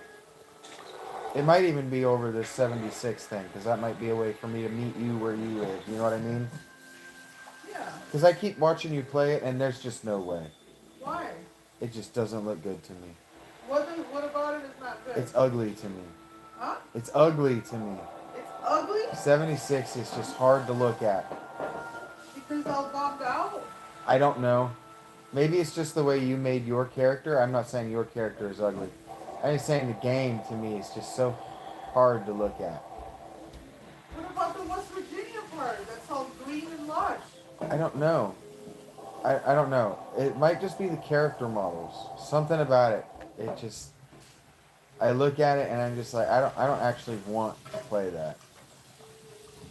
It might even be over this 76 thing, because that might be a way for me to meet you where you live. You know what I mean? Yeah. Because I keep watching you play it, and there's just no way. Why? It just doesn't look good to me. What about it is not good? It's ugly to me. Huh? It's ugly to me. It's ugly? 76 is just hard to look at. Because it's all bombed out? I don't know. Maybe it's just the way you made your character. I'm not saying your character is ugly. I'm just saying the game, to me, is just so hard to look at. What about the West Virginia part? That's all green and lush. I don't know. I don't know. It might just be the character models. Something about it. It just... I look at it and I'm just like, I don't actually want to play that.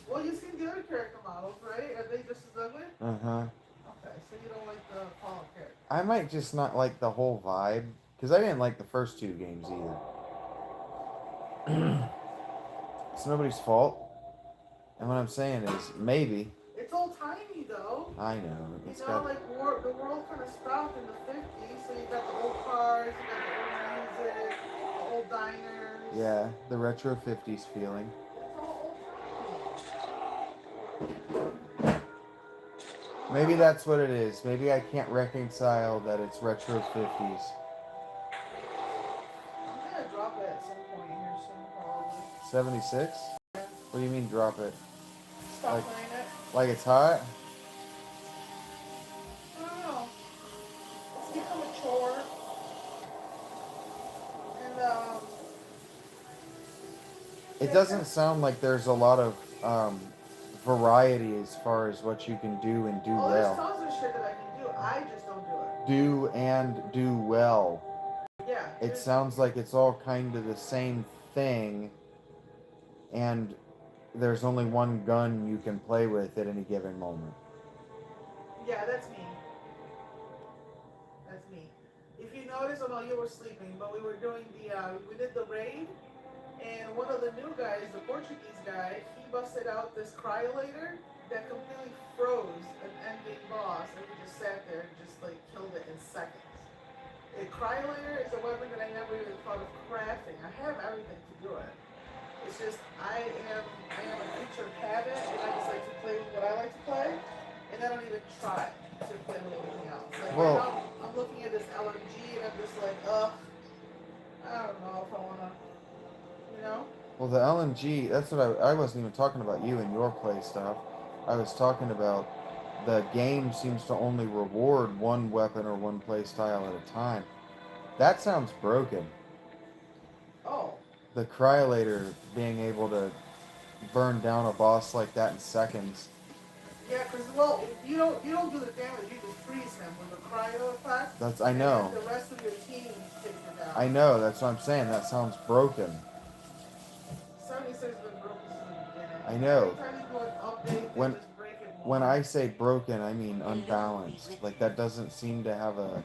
Well, you've seen the other character models, right? Are they just as ugly? Uh-huh. Okay, so you don't like the Fallen character. I might just not like the whole vibe. Because I didn't like the first two games either. It's nobody's fault. And what I'm saying is, maybe. It's old timey though. I know. It's You know, got... like the world kind of stopped in the 50s, so you got the old cars, you got the old music, the old diners. Yeah, the retro 50s feeling. It's all old timey. Maybe that's what it is. Maybe I can't reconcile that it's retro 50s. I'm gonna drop it at some point here soon, probably. 76? What do you mean drop it? Stop Like, playing it. like it's hot? I don't know. It's become a chore. And, It yeah, doesn't sound like there's a lot of variety as far as what you can do and do oh, there's well. tons of shit that I can do. I just don't do it. Do and do well. Yeah. It sounds like it's all kind of the same thing, and there's only one gun you can play with at any given moment. Yeah, that's me. That's me. If you notice, oh no, you were sleeping, but we were doing we did the raid, and one of the new guys, the Portuguese guy, he busted out this cryolator that completely froze an endgame boss, and we just sat there and just like killed it in seconds. A cryolator is a weapon that I never even thought of crafting. I have everything to do it. It's just I am a creature of habit, and I just like to play with what I like to play, and I don't even try to play with anything else. Like Well, right now, I'm looking at this LMG, and I'm just like, I don't know if I wanna, you know. Well, the LMG, that's what I wasn't even talking about you and your play stuff. I was talking about the game seems to only reward one weapon or one play style at a time. That sounds broken. Oh, The Cryolator being able to burn down a boss like that in seconds. yeah, because well, if you don't do the damage, you can freeze him with the cryo effect. I know. And then the rest of your team takes it down. I know, that's what I'm saying. That sounds broken. 76 has been broken since the beginning. I know. Every time you do an update, When- they just break it more. When I say broken, I mean unbalanced. Like that doesn't seem to have a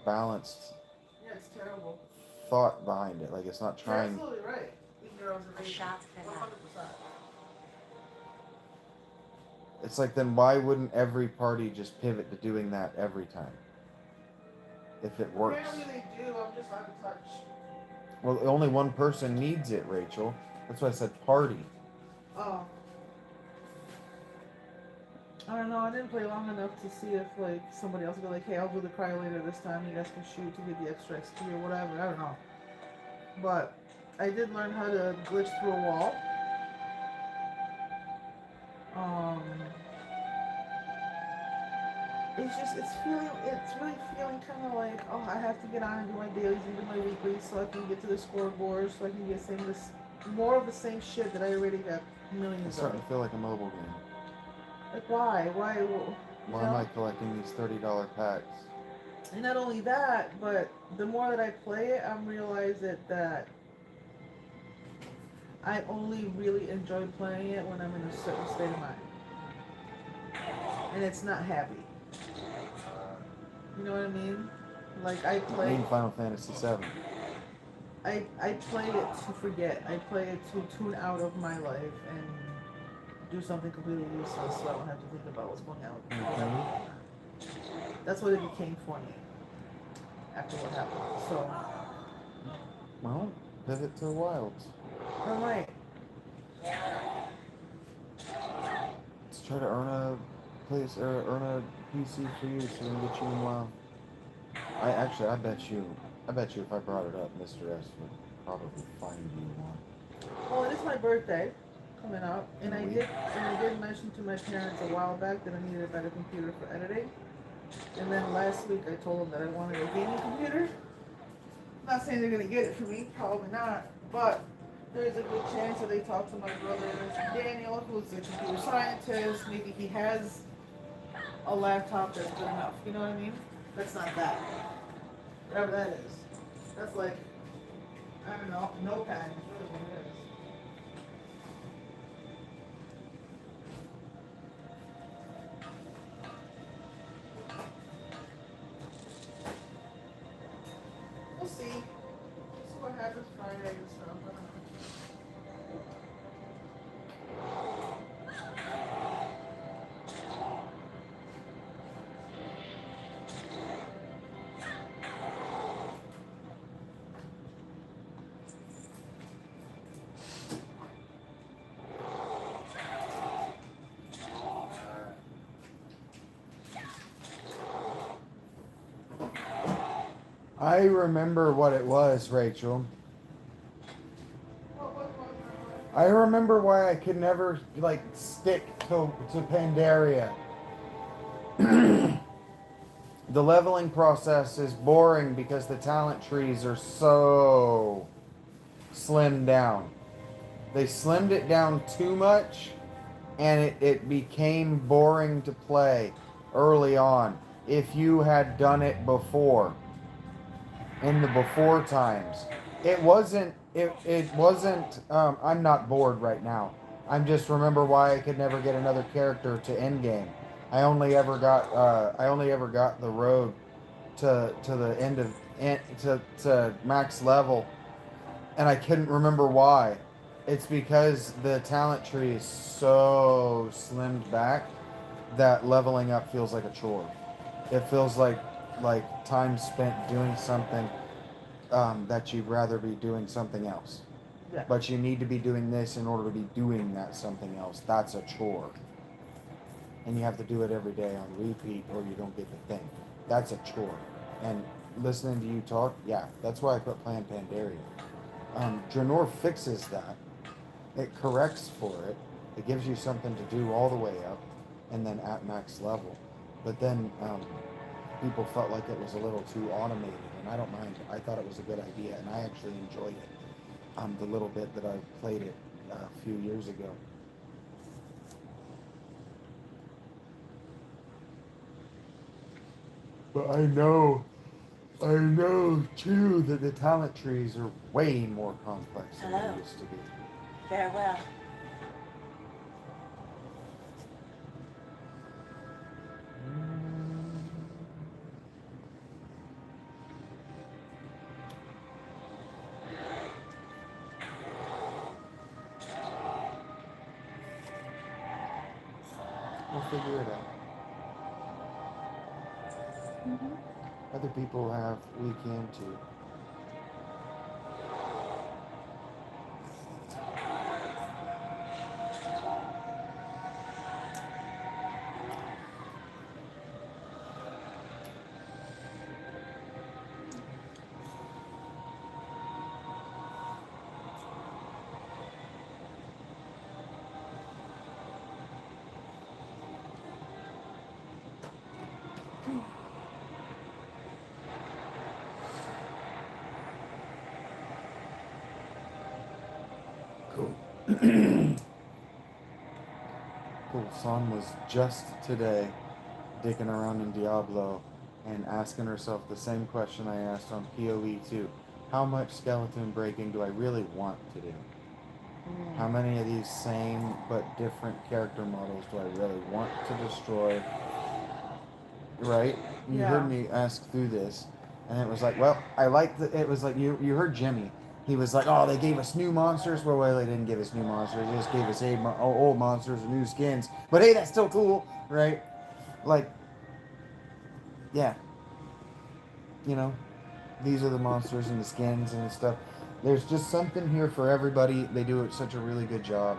balanced Yeah, it's terrible. thought behind it. Like it's not You're trying. absolutely right. In your observation. Shot fell out. 100%. It's like then why wouldn't every party just pivot to doing that every time? If it works. Apparently they do, I'm just out of touch. Well, only one person needs it, Rachel. That's why I said party. Oh. I don't know, I didn't play long enough to see if like somebody else would be like, hey, I'll do the cryolator this time, you guys can shoot to get the extra XP or whatever, I don't know. But I did learn how to glitch through a wall. It's really feeling kind of like, oh, I have to get on and do my dailies and do my weeklies so I can get to the scoreboard, so I can get more of the same shit that I already got It's millions of. starting to feel like a mobile game. Like why? Why Am I collecting these $30 packs? And not only that, but the more that I play it, I'm realizing that I only really enjoy playing it when I'm in a certain state of mind. And it's not happy. You know what I mean? Like I I play mean Final Fantasy VII. I play it to forget. I play it to tune out of my life and do something completely useless so I don't have to think about what's going on with me. That's what it became for me after what happened. So Well, pivot to Wilds. I'm right. Let's try to earn a place or earn a PC for you so we can get you in WoW. I bet you if I brought it up, Mr. S would probably find you one. Well, it is my birthday coming up, and I did mention to my parents a while back that I needed a better computer for editing. And then last week I told them that I wanted a gaming computer. I'm not saying they're gonna get it for me, probably not, but there's a good chance that they talk to my brother Daniel, who's a computer scientist. Maybe he has a laptop that's good enough. You know what I mean? That's not that. Whatever that is. That's like, I don't know, notepad is really what it is. We'll see. See what happens Friday and stuff. I don't know. I remember what it was, Rachel. I remember why I could never like stick to Pandaria. The leveling process is boring because the talent trees are so slimmed down. They slimmed it down too much, and it became boring to play early on. If you had done it before, in the before times, it wasn't. I'm not bored right now. I'm just remember why I could never get another character to end game. I only ever got the road to the end of to max level, and I couldn't remember why. It's because the talent tree is so slimmed back that leveling up feels like a chore. It feels like time spent doing something that you'd rather be doing something else. Yeah. But you need to be doing this in order to be doing that something else. That's a chore. And you have to do it every day on repeat or you don't get the thing. That's a chore. And listening to you talk, yeah, that's why I quit playing Pandaria. Draenor fixes that. It corrects for it. It gives you something to do all the way up and then at max level. But then people felt like it was a little too automated, and I don't mind. I thought it was a good idea, and I actually enjoyed it. The little bit that I played it a few years ago. But I know too that the talent trees are way more complex than they used to be. Farewell. We'll figure it out. Other people have, we can too. Cool. Cool. Son was just today dicking around in Diablo and asking herself the same question I asked on PoE 2. How much skeleton breaking do I really want to do? How many of these same but different character models do I really want to destroy? Right? You Yeah. heard me ask through this, and it was like, well, I like the. It was like you heard Jimmy. He was like, oh, they gave us new monsters. Well, they didn't give us new monsters. They just gave us old monsters and new skins. But hey, that's still cool, right? Like, yeah. You know, these are the monsters and the skins and the stuff. There's just something here for everybody. They do such a really good job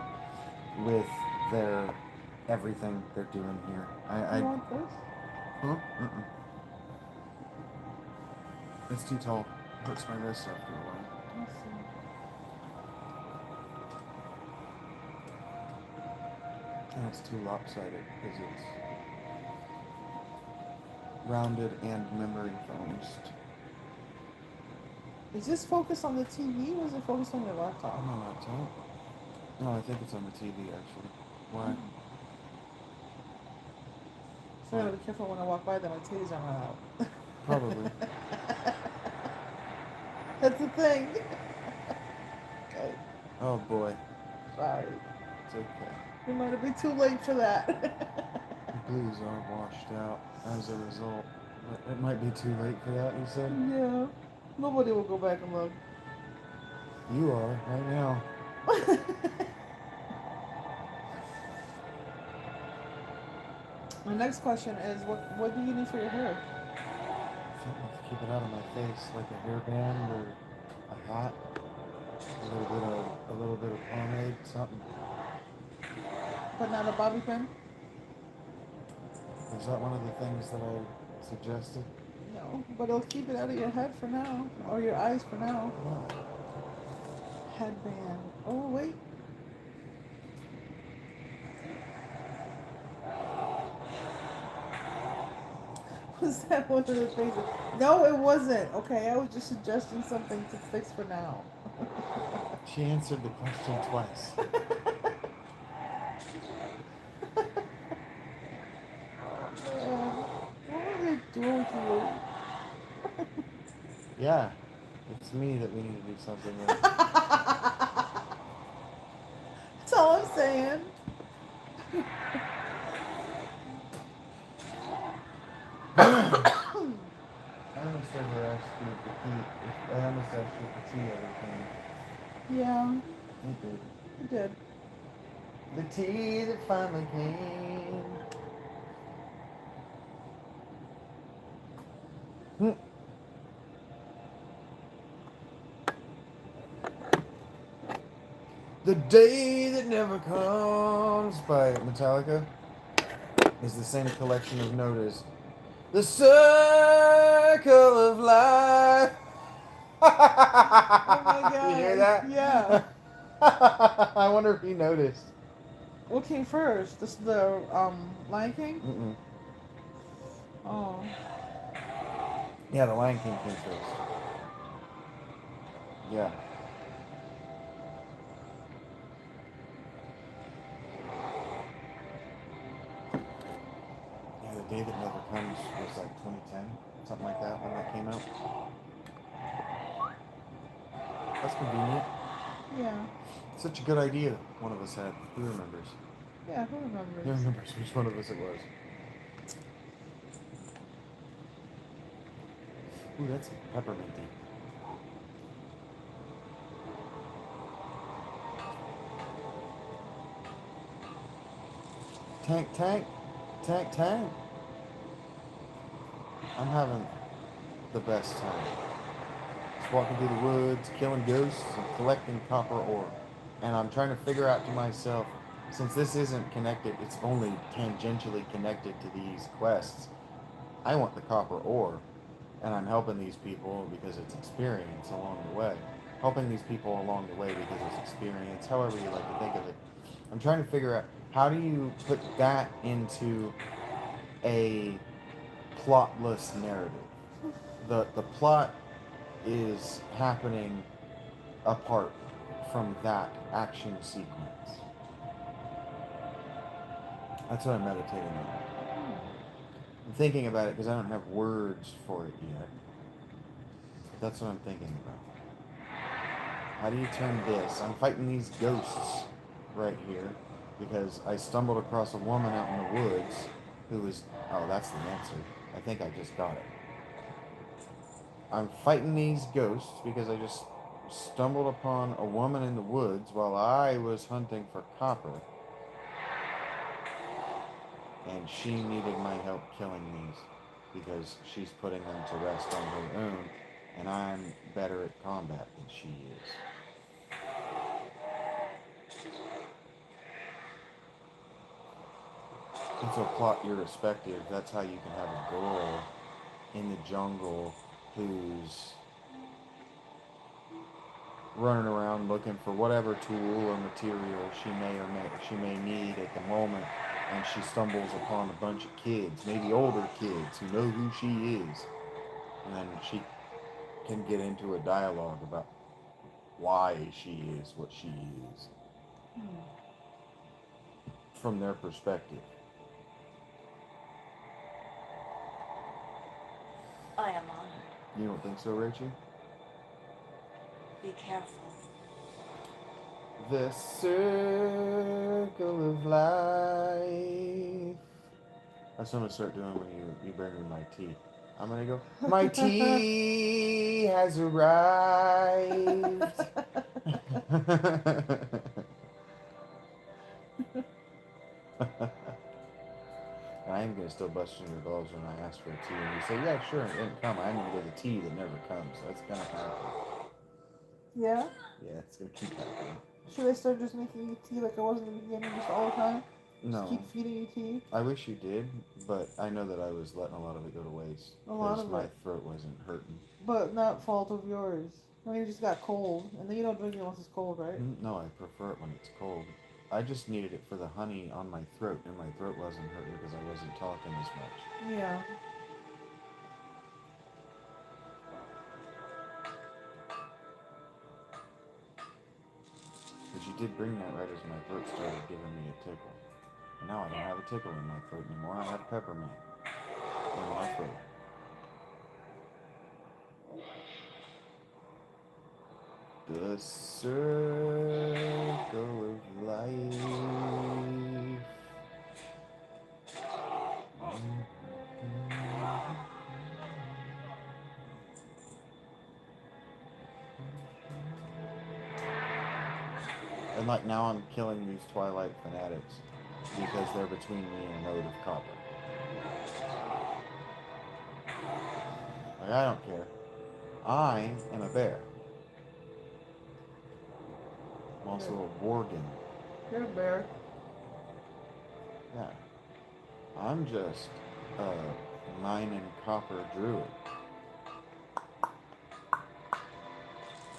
with their everything they're doing here. You want this? Huh? Mm-mm. It's too tall. Hurts my wrist after a while. Let's see. And it's too lopsided because it's rounded and memory foamed. Is this focused on the TV or is it focused on your laptop? On my laptop? No, I think it's on the TV actually. Why? So I gotta be careful when I walk by that my titties are not out. Probably. That's the thing. Okay, Oh boy. sorry. It's okay. It might have been too late for that. The blues are washed out as a result. But it might be too late for that, you said? Yeah. Nobody will go back and look. You are, right now. My next question is, what do you need for your hair? Something to keep it out of my face, like a hairband or a hat. A little bit of pomade, something. But not a bobby pin? Is that one of the things that I suggested? No. know, but it'll keep it out of your head for now, or your eyes for now. Headband. Oh wait. Was that one of the things? No, it wasn't. Okay, I was just suggesting something to fix for now. She answered the question twice. What was I doing to you? Yeah, it's me that we need to do something with. That's all I'm saying. I almost never asked you for tea. I almost asked you for tea every time. Yeah, You did. you did. The tea that finally came. Hmm. The Day That Never Comes by Metallica is the same collection of note as The Circle of Life. Oh my god. You hear that? Yeah. I wonder if he noticed. What came first? The Lion King? Mm-mm. Oh. Yeah, the Lion King came first. Yeah. Yeah, The Day That Never Comes was like 2010, something like that when that came out. That's convenient. Yeah. Such a good idea one of us had. Who remembers? Yeah, who remembers? Who remembers which one of us it was? Ooh, that's pepperminty. Tank, tank, tank, tank. I'm having the best time. Just walking through the woods, killing ghosts, and collecting copper ore. And I'm trying to figure out to myself, since this isn't connected, it's only tangentially connected to these quests. I want the copper ore, and I'm helping these people because it's experience along the way. Helping these people along the way because it's experience, however you like to think of it. I'm trying to figure out how do you put that into a plotless narrative. The plot is happening apart from that action sequence. That's what I'm meditating on. I'm thinking about it because I don't have words for it yet. That's what I'm thinking about. How do you turn this? I'm fighting these ghosts right here because I stumbled across a woman out in the woods who was. Oh, that's the answer. I think I just got it. I'm fighting these ghosts because I just stumbled upon a woman in the woods while I was hunting for copper. And she needed my help killing these because she's putting them to rest on her own, and I'm better at combat than she is. And so plot irrespective, that's how you can have a girl in the jungle who's running around looking for whatever tool or material she may need at the moment, and she stumbles upon a bunch of kids, maybe older kids, who know who she is, and then she can get into a dialogue about why she is what she is from their perspective. I am honored. You don't think so, Rachel? Be careful. The circle of life. That's what I'm gonna start doing when you bring me my tea. I'm gonna go, my tea has arrived. I am gonna still bust in your balls when I ask for a tea, and you say, "Yeah, sure, it didn't come." I'm gonna get a tea that never comes. That's gonna happen. Yeah? Yeah, it's gonna keep happening. Should I start just making tea like I was in the beginning, just all the time? No. Just keep feeding your teeth. I wish you did, but I know that I was letting a lot of it go to waste. A lot Because of my it. throat wasn't hurting. But not fault of yours. I mean, it just got cold, and then you don't drink it once it's cold, right? No, I prefer it when it's cold. I just needed it for the honey on my throat, and my throat wasn't hurting because I wasn't talking as much. Yeah. Because you did bring that right as my throat started giving me a tickle. And now I don't have a tickle in my throat anymore. I have peppermint in my throat. The circle of life. And like now I'm killing these Twilight fanatics because they're between me and a node of copper. Like, I don't care. I am a bear. I'm also a worgen. You're a bear. Yeah. I'm just a mine and copper druid.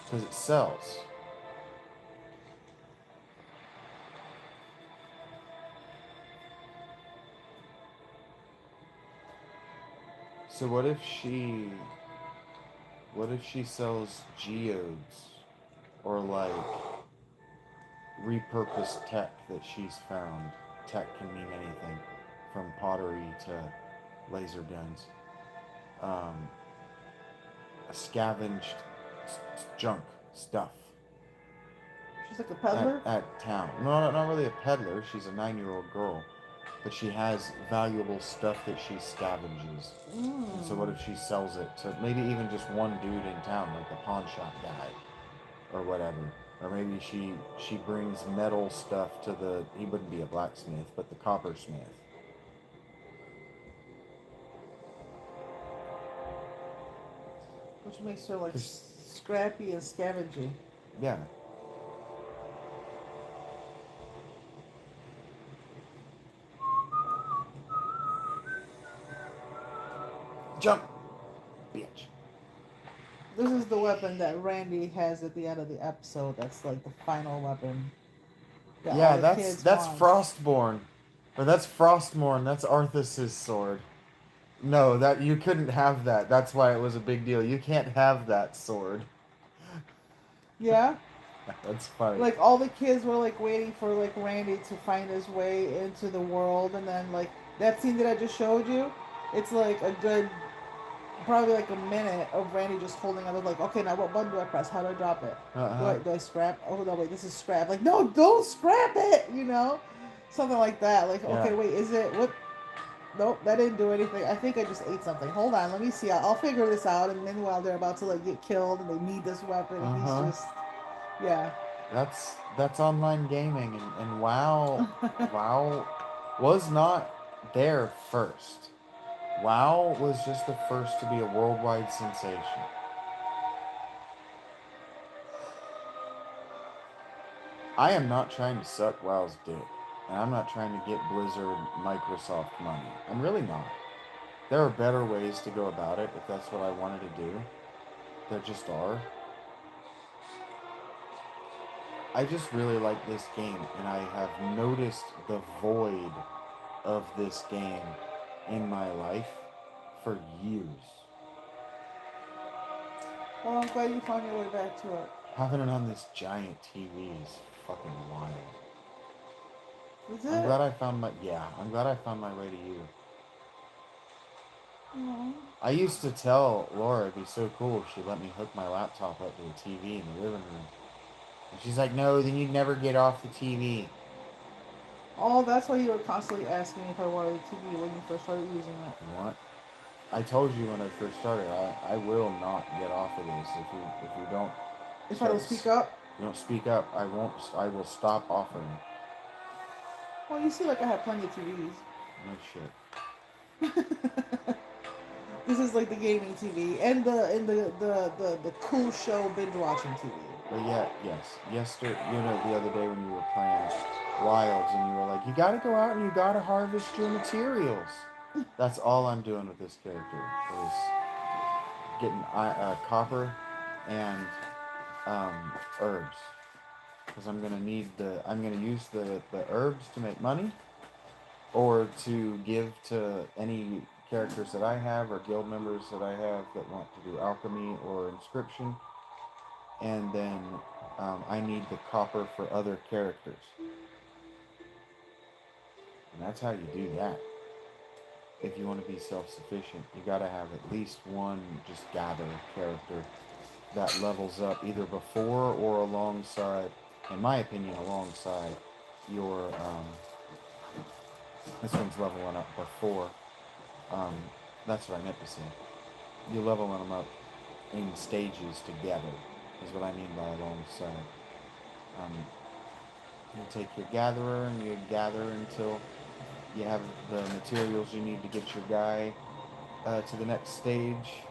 Because it sells. So what if she sells geodes or like repurposed tech that she's found? Tech can mean anything from pottery to laser guns. Scavenged junk stuff She's like a peddler. at town. No, not really a peddler. She's a 9-year-old girl. But she has valuable stuff that she scavenges. And so what if she sells it to maybe even just one dude in town, like the pawn shop guy or whatever. Or maybe she brings metal stuff to he wouldn't be a blacksmith, but the coppersmith. Which makes her like scrappy and scavenging. Yeah. Jump, bitch. This is the weapon that Randy has at the end of the episode. That's like the final weapon. That Yeah, all the kids that's want. Frostborn. Or that's Frostmourne. That's Arthas's sword. No, that you couldn't have that. That's why it was a big deal. You can't have that sword. Yeah. That's funny. Like all the kids were like waiting for like Randy to find his way into the world, and then like that scene that I just showed you, it's like a good, probably like a minute of Randy just holding on. Like, okay, now what button do I press? How do I drop it? Do I scrap? Oh no, wait, this is scrap. Like, no, don't scrap it. You know, something like that. Like, okay, Yeah. wait, is it what? Nope, that didn't do anything. I think I just ate something. Hold on, let me see. I'll figure this out. And meanwhile, they're about to like get killed, and they need this weapon, and he's just, yeah. That's online gaming, and WoW was not there first. WoW was just the first to be a worldwide sensation. I am not trying to suck WoW's dick, and I'm not trying to get Blizzard Microsoft money. I'm really not. There are better ways to go about it if that's what I wanted to do. There just are. I just really like this game, and I have noticed the void of this game in my life for years. Well, I'm glad you found your way back to it. Having it on this giant TV is fucking wild. Is I'm it? glad I found my way to you. Aw. I used to tell Laura it'd be so cool if she let me hook my laptop up to the TV in the living room. And she's like, no, then you'd never get off the TV. Oh, that's why you were constantly asking me if I wanted a TV when you first started using it. You know what? I told you when I first started, I will not get off of this if you don't. If I don't speak up? You don't speak up, I will stop offering. Well, you see, like I have plenty of TVs. No shit. This is like the gaming TV and the cool show binge watching TV. But yeah, yes. Yesterday, the other day when you were playing, wilds, and you were like, you gotta go out and you gotta harvest your materials. That's all I'm doing with this character is getting copper and herbs, because I'm gonna use the herbs to make money, or to give to any characters that I have or guild members that I have that want to do alchemy or inscription, and then I need the copper for other characters, and that's how you do that. If you want to be self-sufficient, you got to have at least one just gather character that levels up either before or alongside, in my opinion, alongside your, this one's leveling up before, um, that's what I meant to say. You level them up in stages together, is what I mean by alongside. Um, you take your gatherer and you gather until you have the materials you need to get your guy to the next stage,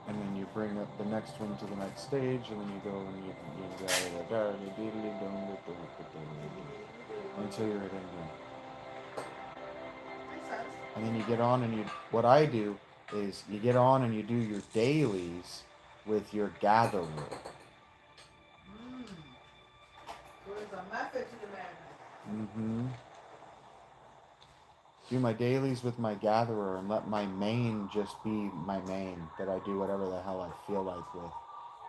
and then you bring up the next one to the next stage, and then you go and you until you're at end. Makes sense. And then you get on and you, what I do is you get on and you do your dailies with your gatherer. There's a method to the madness. Mm-hmm. Do my dailies with my gatherer and let my main just be my main, that I do whatever the hell I feel like with.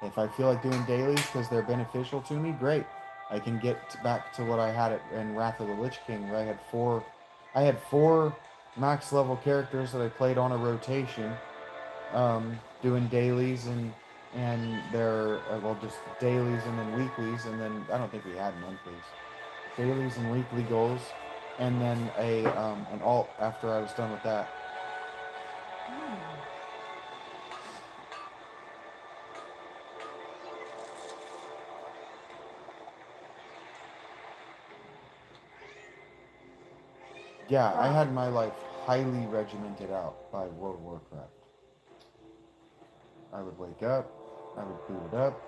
If I feel like doing dailies because they're beneficial to me, great. I can get back to what I had in Wrath of the Lich King, where I had four max level characters that I played on a rotation, doing dailies and their well, just dailies and then weeklies, and then I don't think we had monthlies. Dailies and weekly goals, and then an alt after I was done with that. Yeah, I had my life highly regimented out by World of Warcraft. I would wake up, I would boot it up,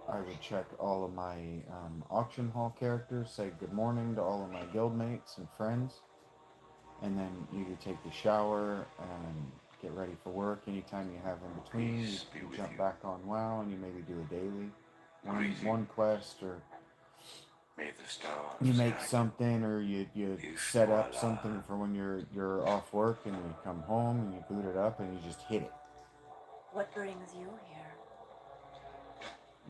I would check all of my auction hall characters, say good morning to all of my guildmates and friends, and then you could take the shower and get ready for work anytime you have in between. You jump back on WoW and you maybe do a daily, one quest, or you make something, or you set up something for when you're off work and you come home and you boot it up and you just hit it. What brings you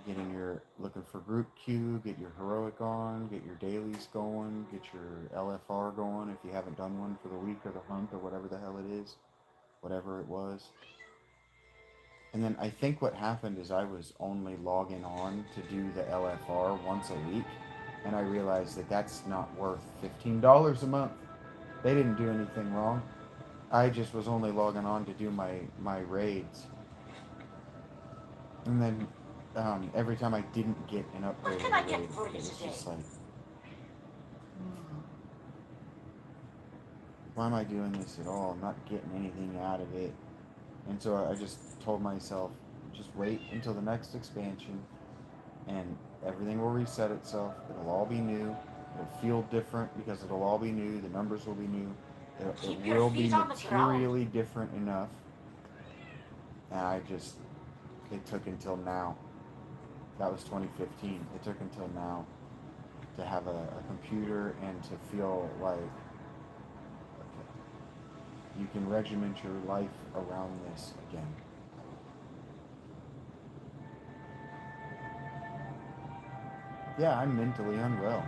here? Looking for group queue, get your heroic on, get your dailies going, get your LFR going if you haven't done one for the week or the hunt or whatever the hell it is, whatever it was. And then I think what happened is I was only logging on to do the LFR once a week, and I realized that that's not worth $15 a month. They didn't do anything wrong. I just was only logging on to do my raids. And then every time I didn't get an upgrade in a raid, it was just like, why am I doing this at all? I'm not getting anything out of it. And so I just told myself, just wait until the next expansion, and everything will reset itself. It'll all be new. It'll feel different because it'll all be new. The numbers will be new. It will be materially different enough. And it took until now. That was 2015. It took until now to have a computer and to feel like, okay, you can regiment your life around this again. Yeah, I'm mentally unwell.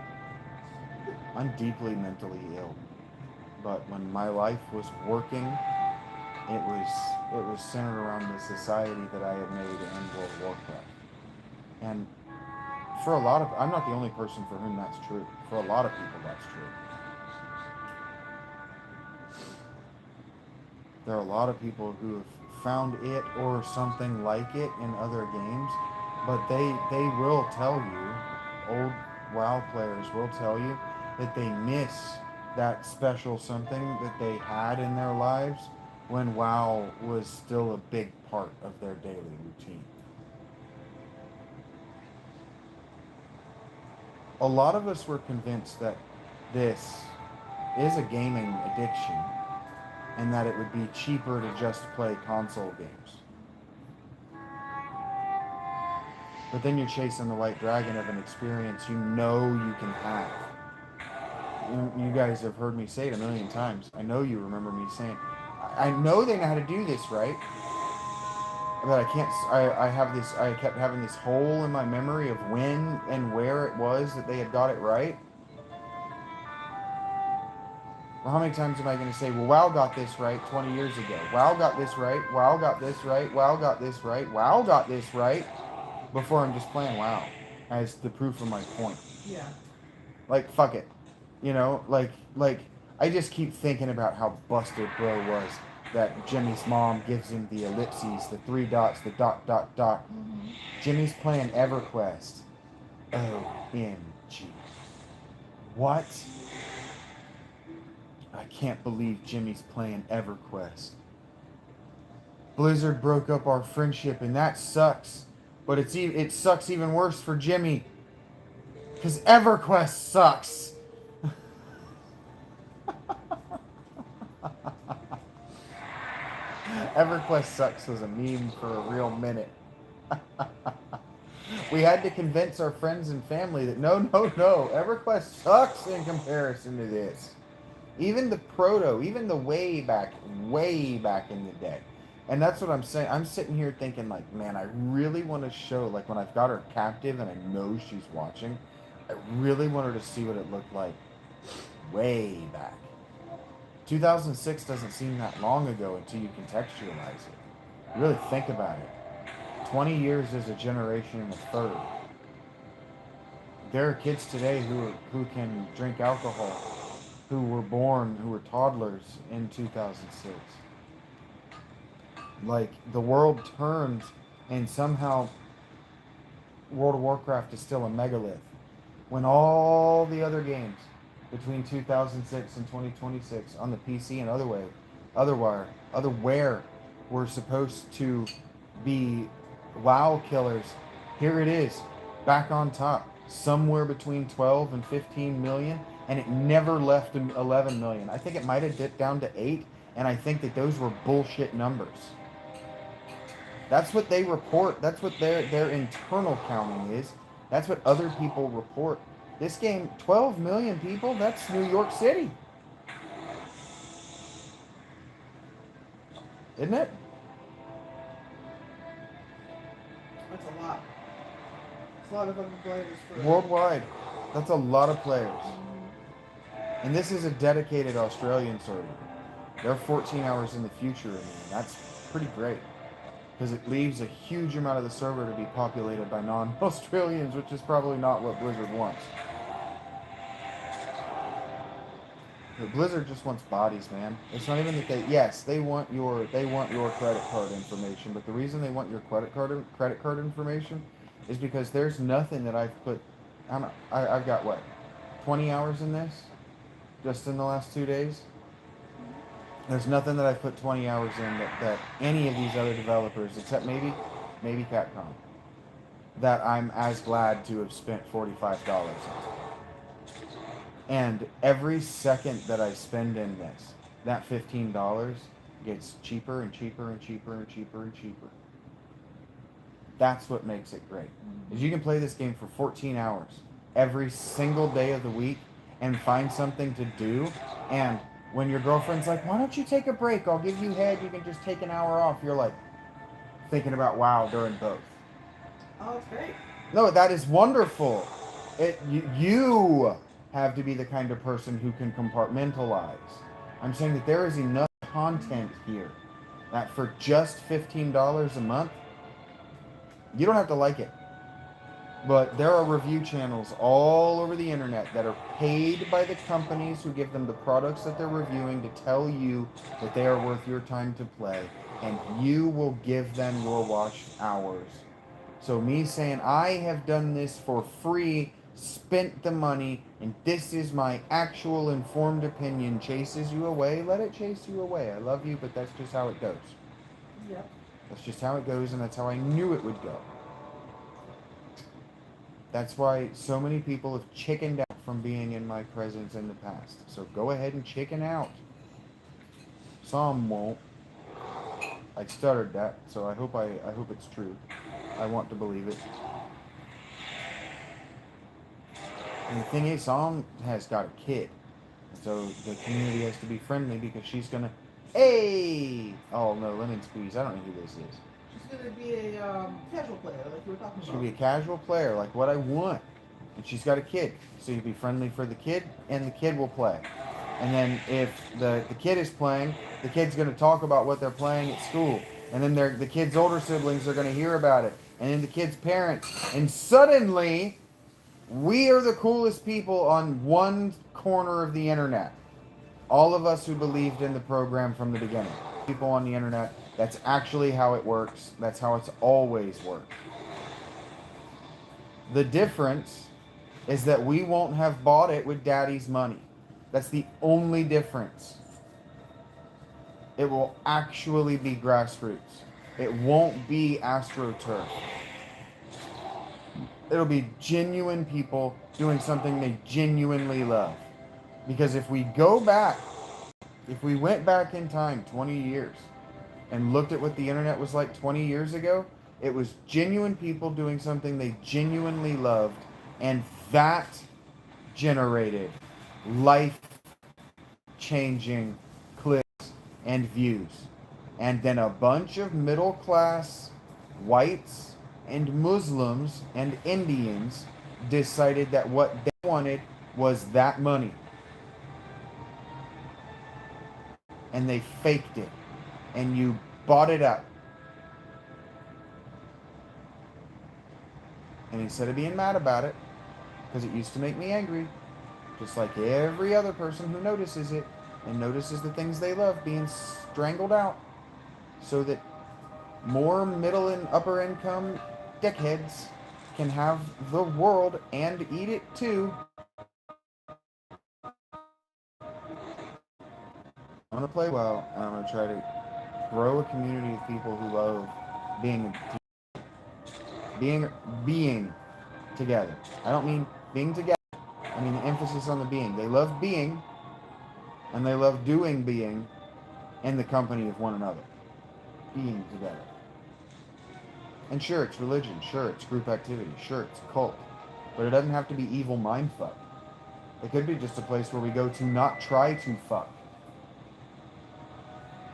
I'm deeply mentally ill. But when my life was working, it was centered around the society that I had made in World of Warcraft. And for a lot of, I'm not the only person for whom that's true. For a lot of people, that's true. There are a lot of people who have found it or something like it in other games, but they will tell you, old WoW players will tell you, that they miss that special something that they had in their lives when WoW was still a big part of their daily routine. a lot of us were convinced that this is a gaming addiction and that it would be cheaper to just play console games. But then you're chasing the white dragon of an experience you know you can have. You guys have heard me say it a million times. I know you remember me saying, I know they know how to do this, right? But I can't, I kept having this hole in my memory of when and where it was that they had got it right. Well, how many times am I going to say, well, WoW got this right 20 years ago. WoW got this right. WoW got this right. WoW got this right. WoW got this right. Before I'm just playing WoW as the proof of my point. Yeah. Like, fuck it. You know, like, I just keep thinking about how busted bro was that Jimmy's mom gives him the ellipses, the 3 dots, the dot, dot, dot. Mm-hmm. Jimmy's playing EverQuest. OMG. What? I can't believe Jimmy's playing EverQuest. Blizzard broke up our friendship, and that sucks. But it sucks even worse for Jimmy. Because EverQuest sucks. EverQuest sucks was a meme for a real minute. We had to convince our friends and family that no, EverQuest sucks in comparison to this. Even the even the way back in the day. And that's what I'm saying. I'm sitting here thinking like, man, I really want to show, like when I've got her captive and I know she's watching, I really want her to see what it looked like way back. 2006 doesn't seem that long ago until you contextualize it. Really think about it. 20 years is a generation and a third. There are kids today who can drink alcohol, who were toddlers in 2006. Like, the world turned, and somehow World of Warcraft is still a megalith. When all the other games between 2006 and 2026 on the PC and otherwhere were supposed to be WoW killers, here it is, back on top, somewhere between 12 and 15 million, and it never left 11 million. I think it might have dipped down to 8, and I think that those were bullshit numbers. That's what they report. That's what their internal counting is. That's what other people report. This game, 12 million people, that's New York City. Isn't it? That's a lot. It's a lot of other players for Worldwide. That's a lot of players. And this is a dedicated Australian server. They're 14 hours in the future, and that's pretty great. Because it leaves a huge amount of the server to be populated by non-Australians, which is probably not what Blizzard wants. But Blizzard just wants bodies, man. It's not even that they want your credit card information, but the reason they want your credit card information is because there's nothing that I've put. I've got what, 20 hours in this, just in the last 2 days. There's nothing that I've put 20 hours in that any of these other developers, except maybe Capcom, that I'm as glad to have spent $45 on. And every second that I spend in this, that $15 gets cheaper and cheaper and cheaper and cheaper and cheaper. That's what makes it great. Is you can play this game for 14 hours every single day of the week and find something to do. And when your girlfriend's like, why don't you take a break? I'll give you head. You can just take an hour off. You're like thinking about WoW during both. Oh, it's great. No, that is wonderful. You have to be the kind of person who can compartmentalize. I'm saying that there is enough content here that for just $15 a month, you don't have to like it. But there are review channels all over the internet that are paid by the companies who give them the products that they're reviewing to tell you that they are worth your time to play, and you will give them your watch hours. So me saying I have done this for free, spent the money, and this is my actual informed opinion, chases you away, let it chase you away. I love you, but that's just how it goes. Yep. That's just how it goes, and that's how I knew it would go. That's why so many people have chickened out from being in my presence in the past. So go ahead and chicken out. Some won't. I stuttered that, so I hope it's true. I want to believe it. And the thing is, Sam has got a kid. So the community has to be friendly because she's gonna. Hey! Oh no, lemon squeeze. I don't know who this is. She's gonna be a casual player, like you were talking She's about. gonna be a casual player, like what I want. And she's got a kid, so you be friendly for the kid, and the kid will play. And then if the kid is playing, the kid's gonna talk about what they're playing at school, and then the kid's older siblings are gonna hear about it, and then the kid's parents, and suddenly we are the coolest people on one corner of the internet. All of us who believed in the program from the beginning. People on the internet, that's actually how it works. That's how it's always worked. The difference is that we won't have bought it with daddy's money. That's the only difference. It will actually be grassroots. It won't be AstroTurf. It'll be genuine people doing something they genuinely love. Because if we went back in time 20 years and looked at what the internet was like 20 years ago, it was genuine people doing something they genuinely loved, and that generated life-changing clicks and views. And then a bunch of middle-class whites and Muslims and Indians decided that what they wanted was that money. And they faked it. And you bought it up. And instead of being mad about it, because it used to make me angry, just like every other person who notices it and notices the things they love being strangled out, so that more middle and upper income dickheads can have the world and eat it too. I'm going to play well, and I'm going to try to grow a community of people who love being together. I don't mean being together. I mean the emphasis on the being. They love being, and they love doing being in the company of one another. Being together. And sure, it's religion. Sure, it's group activity. Sure, it's cult. But it doesn't have to be evil mindfuck. It could be just a place where we go to not try to fuck.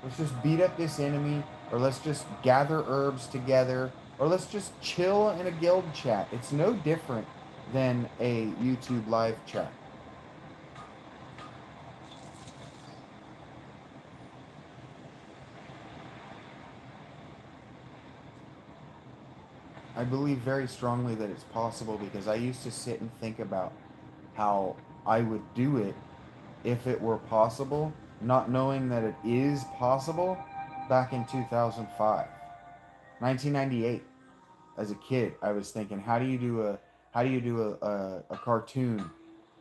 Let's just beat up this enemy, or let's just gather herbs together, or let's just chill in a guild chat. It's no different than a YouTube live chat. I believe very strongly that it's possible, because I used to sit and think about how I would do it if it were possible, not knowing that it is possible, back in 2005. 1998. As a kid, I was thinking, how do you do a cartoon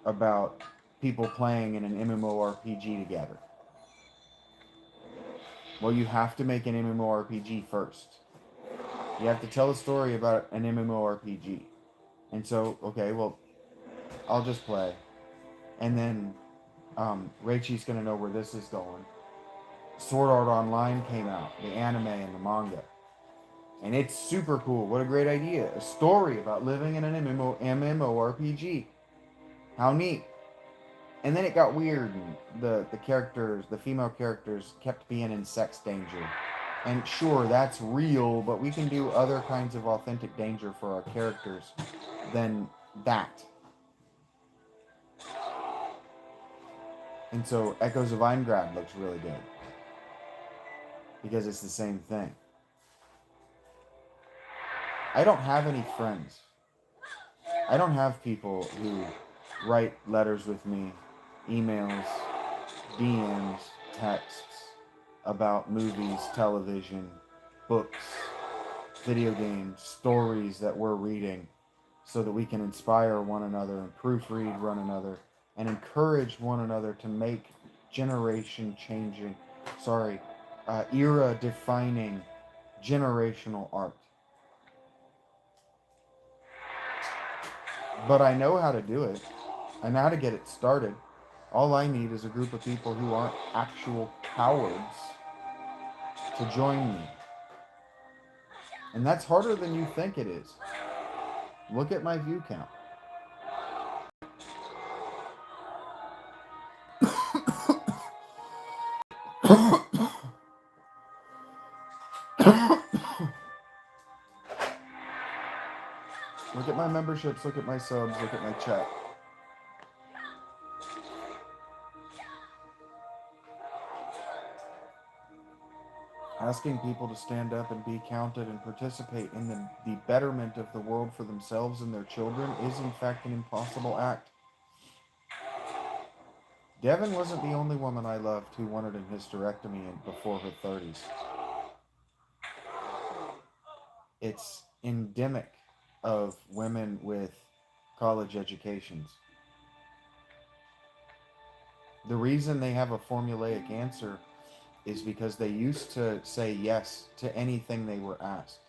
about people playing in an MMORPG together? Well, you have to make an MMORPG first. You have to tell a story about an MMORPG. And so, okay, well, I'll just play. And then Raichi's going to know where this is going. Sword Art Online came out, the anime and the manga. And it's super cool. What a great idea. A story about living in an MMORPG. How neat. And then it got weird, and the characters, the female characters, kept being in sex danger. And sure, that's real, but we can do other kinds of authentic danger for our characters than that. And so Echoes of Eingrad looks really good, because it's the same thing. I don't have any friends. I don't have people who write letters with me, emails, DMs, texts about movies, television, books, video games, stories that we're reading, so that we can inspire one another and proofread one another and encourage one another to make era-defining generational art. But I know how to do it. I know how to get it started. All I need is a group of people who aren't actual cowards to join me. And that's harder than you think it is. Look at my view count. Look at my memberships, look at my subs, look at my chat. Asking people to stand up and be counted and participate in the betterment of the world for themselves and their children is in fact an impossible act. Devin wasn't the only woman I loved who wanted a hysterectomy before her 30s. It's endemic of women with college educations. The reason they have a formulaic answer is because they used to say yes to anything they were asked.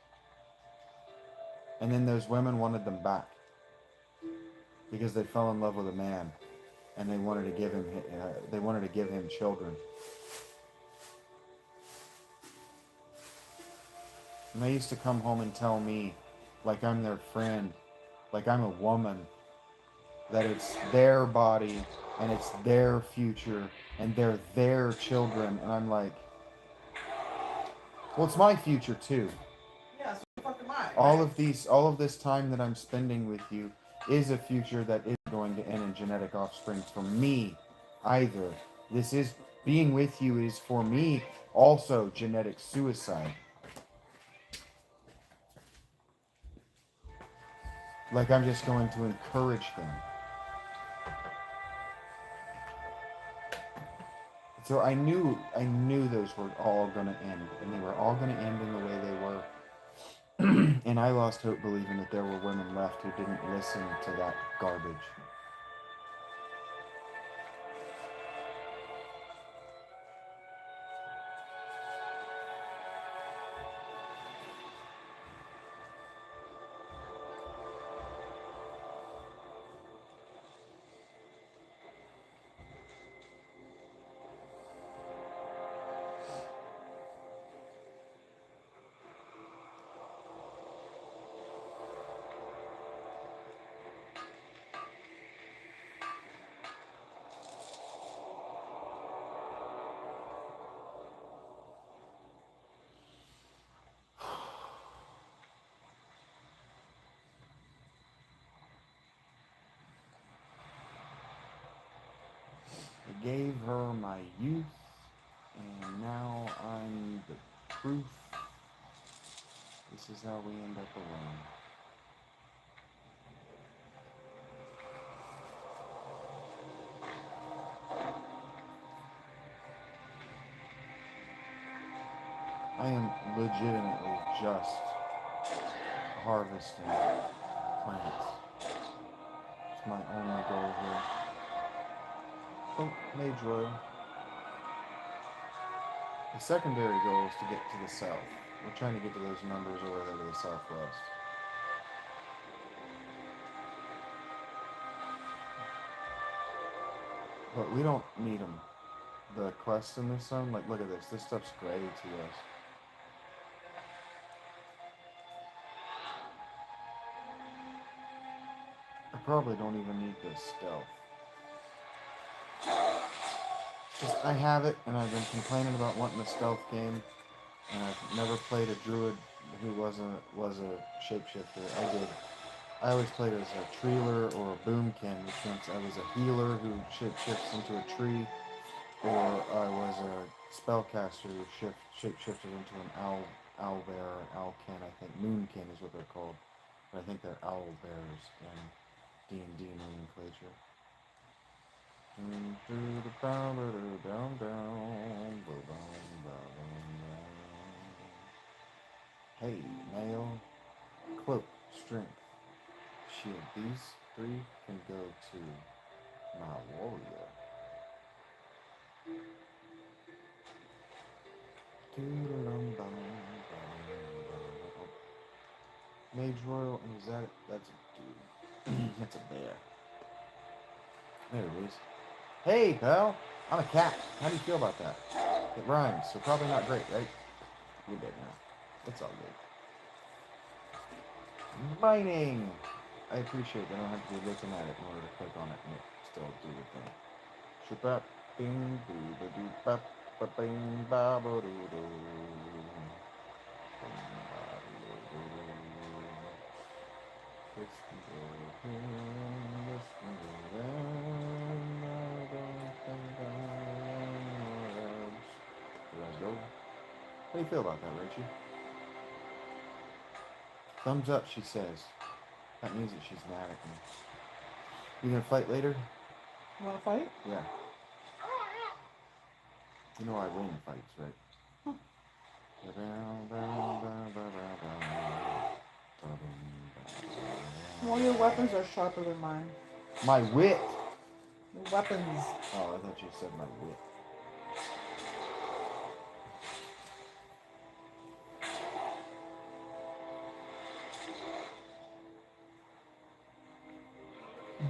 And then those women wanted them back because they fell in love with a man and they wanted to give him children. And they used to come home and tell me, like I'm their friend, like I'm a woman, that it's their body and it's their future and they're their children. And I'm like, well, it's my future too. Yeah, so the fuck am I? All of this time that I'm spending with you is a future that isn't going to end in genetic offspring for me either. This is being with you is for me also genetic suicide. Like I'm just going to encourage them. So I knew those were all going to end, and they were all going to end in the way they were. And I lost hope believing that there were women left who didn't listen to that garbage. I gave her my youth, and now I'm the proof. This is how we end up alone. I am legitimately just harvesting plants. It's my only goal here. Oh, Mage Royal. The secondary goal is to get to the south. We're trying to get to those numbers over there to the southwest. But we don't need them. The quests in this zone, like look at this. This stuff's gray to us. I probably don't even need this stealth. Just, I have it, and I've been complaining about wanting a stealth game, and I've never played a druid who was a shapeshifter. I did. I always played as a treeler or a boomkin, which means I was a healer who shapeshifts into a tree, or I was a spellcaster who shapeshifted into an owlbear, owlkin, I think. Moonkin is what they're called. But I think they're owlbears in D&D nomenclature. Hey, male, cloak, strength, shield. These three can go to my warrior. Mage Royal, and is that that's a dude. That's a bear. There it is. Hey, pal. I'm a cat. How do you feel about that? It rhymes, so probably not great, right? You're dead now. It's all good. Mining! I appreciate that I don't have to be looking at it in order to click on it and it still do the thing. Shoop up, bing, boo, ba doo, bop, ba bing, ba ba doo doo. Bing, ba doo doo. This can go here, this can go there. I don't think I know. There I go. How do you feel about that, Rachie? Thumbs up, she says. That means that she's mad at me. You gonna fight later? You want to fight? Yeah. You know I win fights, right? Huh. Well, your weapons are sharper than mine. My wit! Your weapons. Oh, I thought you said my wit.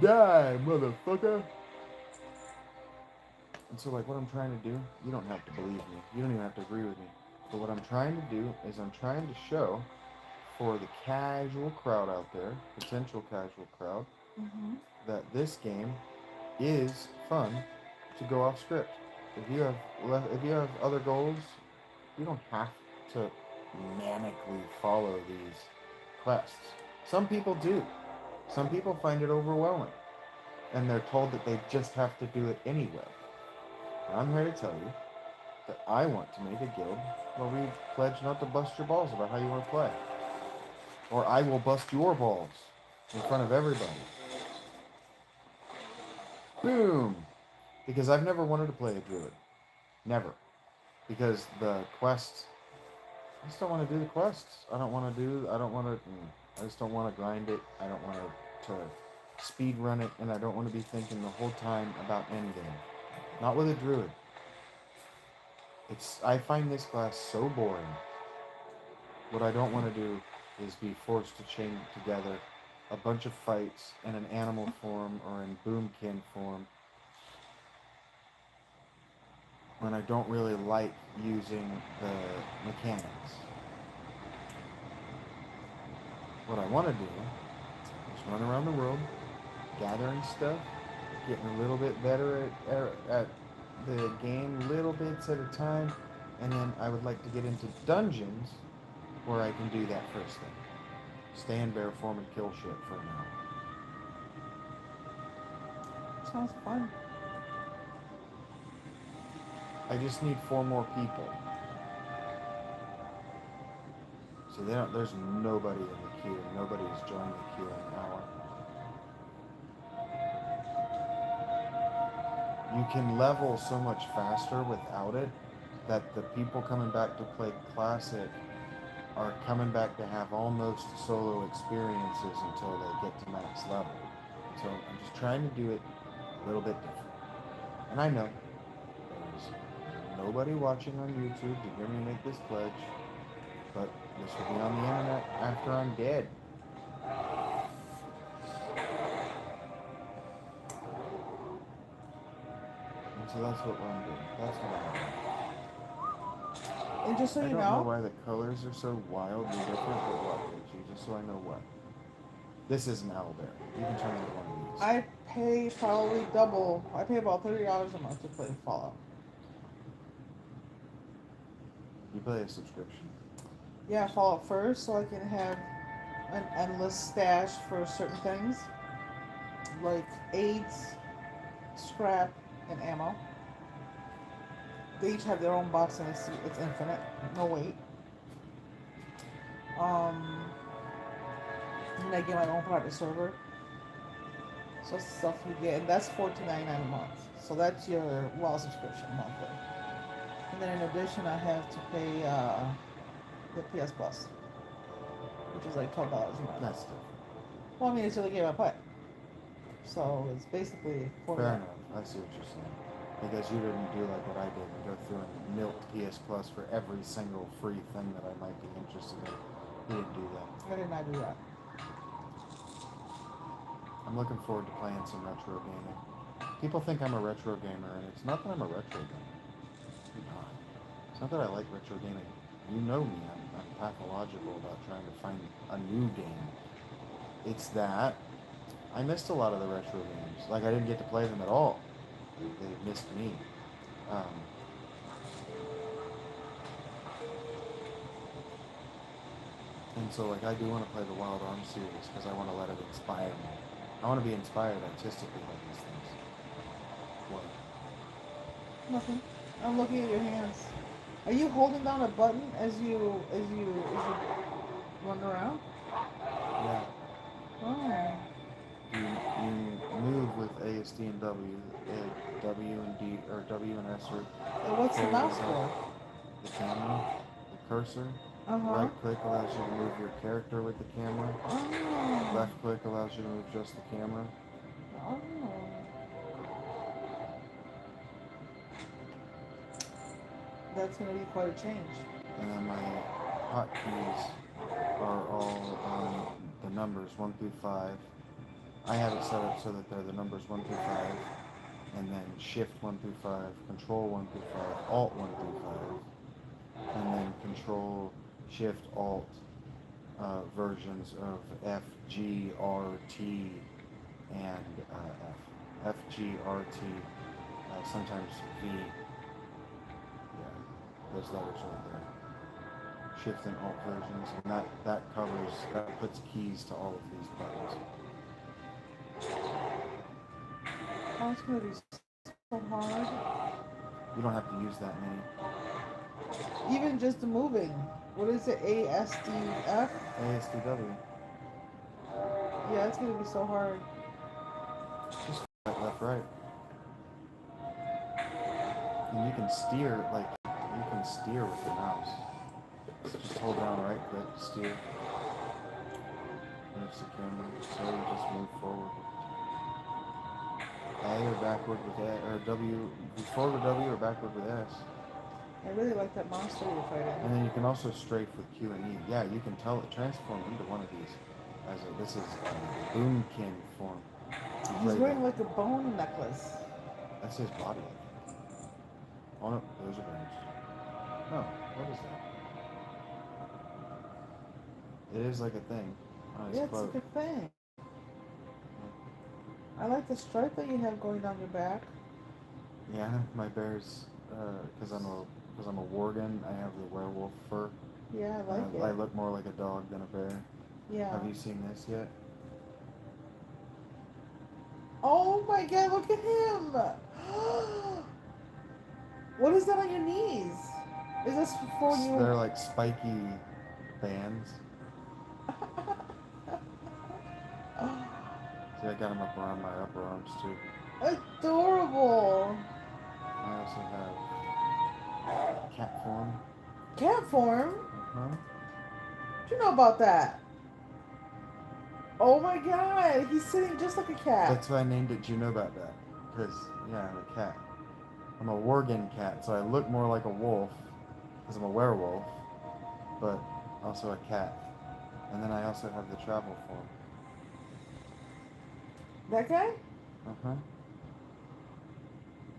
Die, motherfucker! And so, like, what I'm trying to do, you don't have to believe me. You don't even have to agree with me. But what I'm trying to do is I'm trying to show for the casual crowd out there, potential casual crowd, that this game is fun to go off script. If you have other goals, you don't have to manically follow these quests. Some people do. Some people find it overwhelming, and they're told that they just have to do it anyway. And I'm here to tell you that I want to make a guild where we pledge not to bust your balls about how you want to play. Or I will bust your balls in front of everybody. Boom! Because I've never wanted to play a druid. Never. Because the quests, I just don't want to do the quests. I just don't want to grind it. I don't want to speed run it, and I don't want to be thinking the whole time about endgame. Not with a druid. I find this class so boring. What I don't want to do is be forced to chain together a bunch of fights in an animal form or in boomkin form when I don't really like using the mechanics. What I want to do is run around the world, gathering stuff, getting a little bit better at the game, little bits at a time, and then I would like to get into dungeons where I can do that first thing. Stay in bear form and kill shit for an hour. Sounds fun. I just need 4 more people. So there's nobody in the queue. Nobody's joined the queue in an hour. You can level so much faster without it that the people coming back to play Classic are coming back to have almost solo experiences until they get to max level. So I'm just trying to do it a little bit different. And I know there's nobody watching on YouTube to hear me make this pledge, but this will be on the internet after I'm dead. And so that's what I'm doing. That's what I'm doing. And just so I you don't know know, why the colors are so wildly different, but what, Richie? Just so I know what. This is an owlbear. You can turn into one of these. I pay probably double. I pay about $30 a month to play Fallout. You play a subscription. Yeah, Fallout first, so I can have an endless stash for certain things, like AIDS, scrap, and ammo. They each have their own box, and it's infinite, no wait. And I get my own private server. So that's the stuff you get, and that's $14.99 a month. So that's your WoW subscription monthly. And then in addition, I have to pay the PS Plus, which is like $12 a month. That's different. Well, I mean, it's the only game I play. So it's basically $40. Fair enough. I see what you're saying. Because you didn't do like what I did and go through and milk PS Plus for every single free thing that I might be interested in. You didn't do that. I did not do that. I'm looking forward to playing some retro gaming. People think I'm a retro gamer, and it's not that I'm a retro gamer. I'm not. It's not that I like retro gaming. You know me. I'm pathological about trying to find a new game. It's that I missed a lot of the retro games. Like, I didn't get to play them at all. They missed me. Um, and so, like, I do want to play the Wild Arms series because I want to let it inspire me. I want to be inspired artistically by these things. What? Nothing. I'm looking at your hands. Are you holding down a button as you run around? Yeah. Oh. You move with ASD and W, W and D, or W and S are And what's the forward mouse and for? up. The camera, the cursor. Uh-huh. Right click allows you to move your character with the camera. Oh. Left click allows you to move just the camera. Oh. That's gonna be quite a change. And then my hotkeys are all the numbers 1 through 5. I have it set up so that they're the numbers 1 through 5, and then Shift 1 through 5, Control 1 through 5, Alt 1 through 5, and then Control, Shift, Alt versions of F, G, R, T, and F. F, G, R, T, sometimes V. Yeah, those letters right there. Shift and Alt versions, and that puts keys to all of these buttons. Oh, it's gonna be so hard. You don't have to use that many. Even just the moving. What is it? ASDF? ASDW. Yeah, it's gonna be so hard. Just right, left, right. And you can steer, with the mouse. Just hold down right click, steer. Moves the camera, so you just move forward. A or backward with A, or W, forward with W or backward with S. I really like that monster you're fighting. And then you can also strafe with Q and E. Yeah, you can tell it transform into one of these. This is Boomkin form. He's wearing like a bone necklace. That's his body, I think. Oh no, those are bones. No, what is that? It is like a thing. Yeah, it's a good thing. I like the stripe that you have going down your back. Yeah, my bear's because I'm a worgen. I have the werewolf fur. Yeah, I like it. I look more like a dog than a bear. Yeah. Have you seen this yet? Oh my god, look at him! What is that on your knees? Is this for you? They're like spiky bands. See, I got them up around my upper arms too. Adorable! I also have cat form. Cat form? Huh? What do you know about that? Oh my god, he's sitting just like a cat. That's why I named it. Do you know about that? Because, yeah, I'm a cat. I'm a worgen cat, so I look more like a wolf, because I'm a werewolf, but also a cat. And then I also have the travel form. That guy? Uh-huh.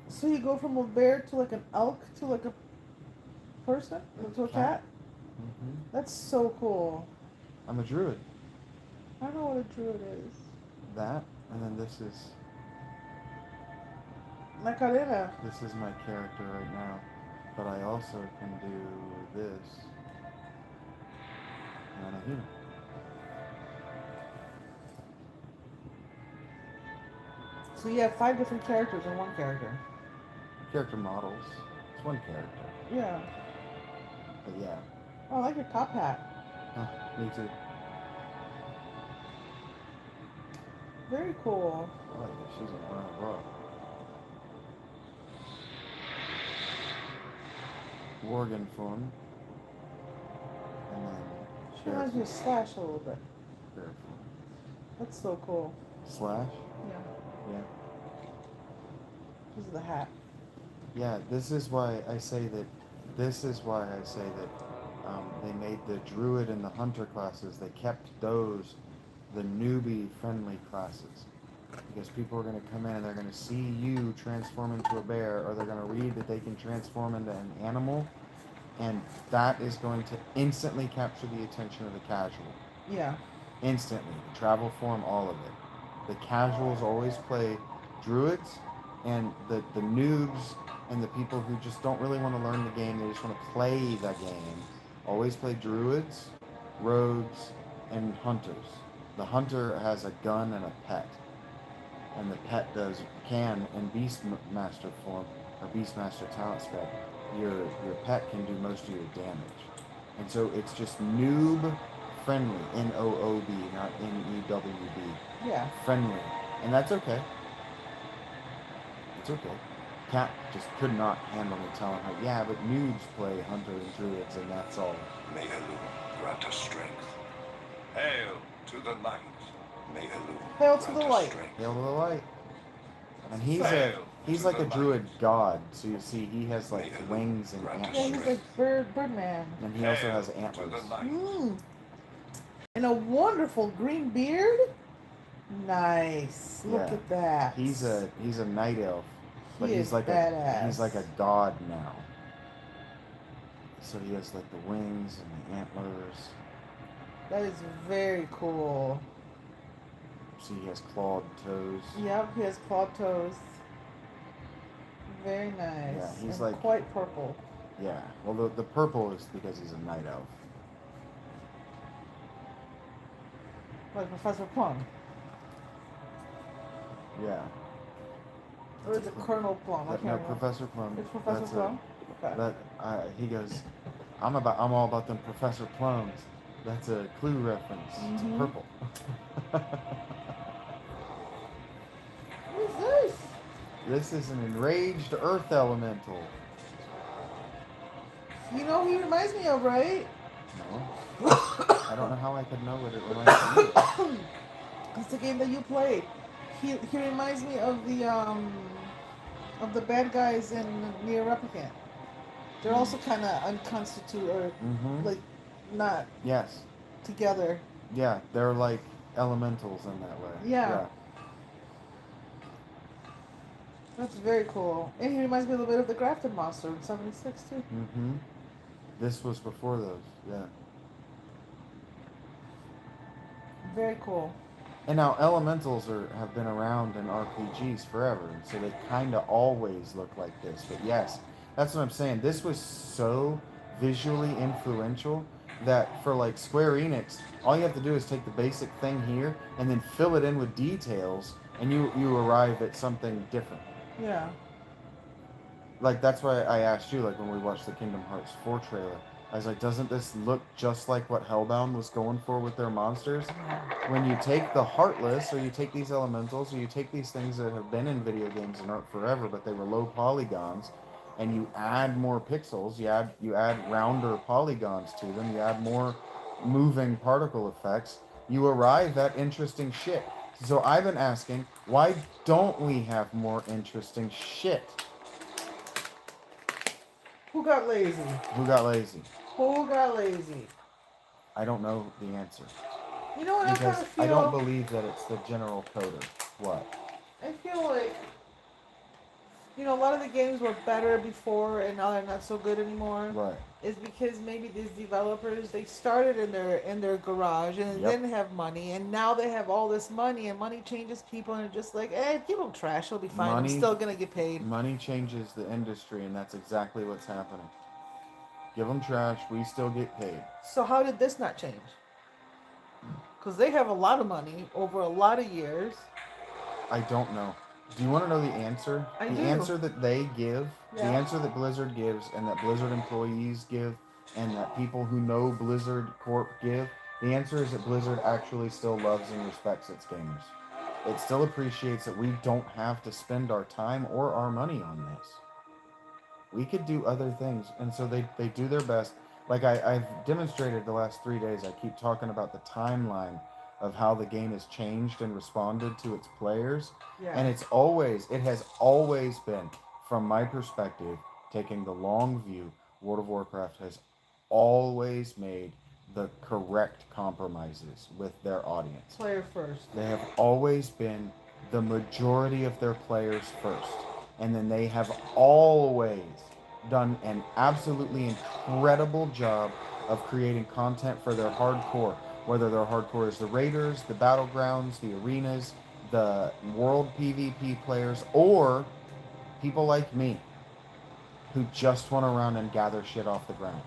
So you go from a bear to like an elk to like a person? To a cat? Mm-hmm. That's so cool. I'm a druid. I don't know what a druid is. That, and then this is Macarena. this is my character right now. But I also can do this. And a human. So you have 5 different characters in one character. Character models. It's one character. Yeah. But yeah. Oh, I like your top hat. Oh, me too. Very cool. I like it. She's a brown rock. Worgen form. And then She reminds me of Slash a little bit. bear form. That's so cool. Slash? Yeah. Yeah. This is the hat. Yeah, this is why I say that they made the druid and the hunter classes, they kept those the newbie friendly classes. Because people are going to come in and they're going to see you transform into a bear, or they're going to read that they can transform into an animal, and that is going to instantly capture the attention of the casual. Yeah. Instantly. The travel form, all of it. The casuals always play druids, and the noobs and the people who just don't really want to learn the game, they just want to play the game, always play druids, rogues, and hunters. The hunter has a gun and a pet, and the pet can in Beastmaster form or Beastmaster talent spec. Your pet can do most of your damage, and so it's just noob friendly. NOOB, not NEWB. Yeah. Friendly, and that's okay. It's okay. Cat just could not handle me telling her, yeah, but noobs play hunter and druids, and that's all. May Elu grant us strength. Hail to the light. May Elu Hail to grant the us light. strength. Hail to the light. And he's to like the a druid light. god. So you see, he has like May wings and grant us Yeah, antlers, he's like Birdman. and he also Hail has to the antlers. light. And a wonderful green beard. Nice. Look Yeah. at that. He's a night elf, but He he's is like badass. he's like a god now. So he has like the wings and the antlers. That is very cool. See, he has clawed toes. Yep, he has clawed toes. Very nice. Yeah, he's and like- quite purple. Yeah. Well, the purple is because he's a night elf. Like Professor Plum. Yeah. Or is it Colonel Plum? I can't No, remember. Professor Plum. It's Professor That's Plum? Okay. He goes, I'm all about them Professor Plums. That's a Clue reference to Mhm. purple. What is this? This is an enraged earth elemental. You know who he reminds me of, right? No. I don't know how I could know what it reminds me of. It's the game that you played. He reminds me of the bad guys in Near Replicant. They're also kind of unconstituted or Mm-hmm. like not Yes. together. Yeah, they're like elementals in that way. Yeah. That's very cool. And he reminds me a little bit of the Grafted Monster in '76 too. Mm-hmm. This was before those, yeah. Very cool. And now elementals have been around in RPGs forever, and so they kind of always look like this. But yes, that's what I'm saying. This was so visually influential that for like Square Enix, all you have to do is take the basic thing here and then fill it in with details, and you arrive at something different. Yeah. Like that's why I asked you, like when we watched the Kingdom Hearts 4 trailer, I was like, doesn't this look just like what Hellbound was going for with their monsters? When you take the Heartless, or you take these elementals, or you take these things that have been in video games and art forever, but they were low polygons, and you add more pixels, you add rounder polygons to them, you add more moving particle effects, you arrive at interesting shit. So I've been asking, why don't we have more interesting shit? Who got lazy? Who got lazy? Who got lazy? I don't know the answer. You know what I kind Because of feel? I don't believe that it's the general coder. What? I feel like, you know, a lot of the games were better before and now they're not so good anymore. Right. Is because maybe these developers, they started in their garage and they Yep. didn't have money, and now they have all this money, and money changes people, and they're just like, give them trash, it'll be fine. I'm Money- still gonna get paid. Money changes the industry, and that's exactly what's happening. Give them trash, we still get paid. So how did this not change? Because they have a lot of money over a lot of years. I don't know. Do you want to know the answer? I the do. answer that they give, the Yeah. answer that Blizzard gives, and that Blizzard employees give, and that people who know Blizzard Corp give, the answer is that Blizzard actually still loves and respects its gamers. It still appreciates that we don't have to spend our time or our money on this. We could do other things, and so they do their best. Like I've demonstrated the last 3 days, I keep talking about the timeline of how the game has changed and responded to its players. Yeah. And it has always been, from my perspective, taking the long view, World of Warcraft has always made the correct compromises with their audience. Player first. They have always been the majority of their players first. And then they have always done an absolutely incredible job of creating content for their hardcore, whether their hardcore is the raiders, the battlegrounds, the arenas, the world PvP players, or people like me who just want to run and gather shit off the ground.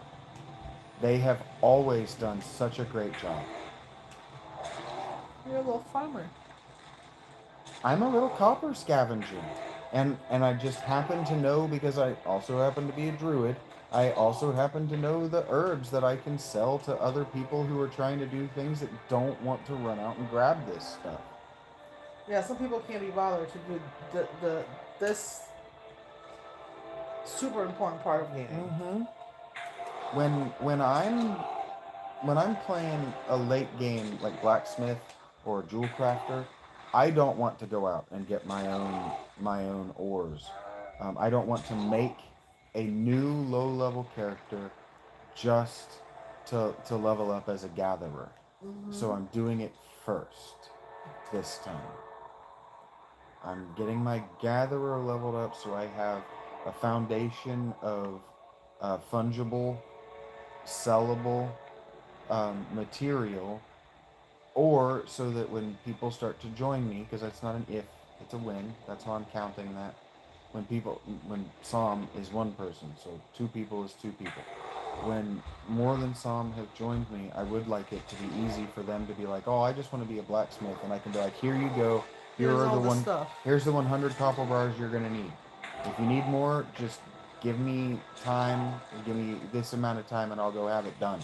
They have always done such a great job. You're a little farmer. I'm a little copper scavenger. And I just happen to know, because I also happen to be a druid, I also happen to know the herbs that I can sell to other people who are trying to do things that don't want to run out and grab this stuff. Yeah, some people can't be bothered to do this super important part of gaming. Mm-hmm. When I'm playing a late game like blacksmith or jewel crafter, I don't want to go out and get my own ores. I don't want to make a new low level character just to level up as a gatherer. So I'm doing it first this time. I'm getting my gatherer leveled up so I have a foundation of fungible, sellable material, or so that when people start to join me, because that's not an if, it's a when. That's how I'm counting that. When Psalm is one person, so 2 people is 2 people. When more than Psalm have joined me, I would like it to be easy for them to be like, oh, I just want to be a blacksmith, and I can be like, here you go. Here's the 100 copper bars you're gonna need. If you need more, just give me time, give me this amount of time, and I'll go have it done.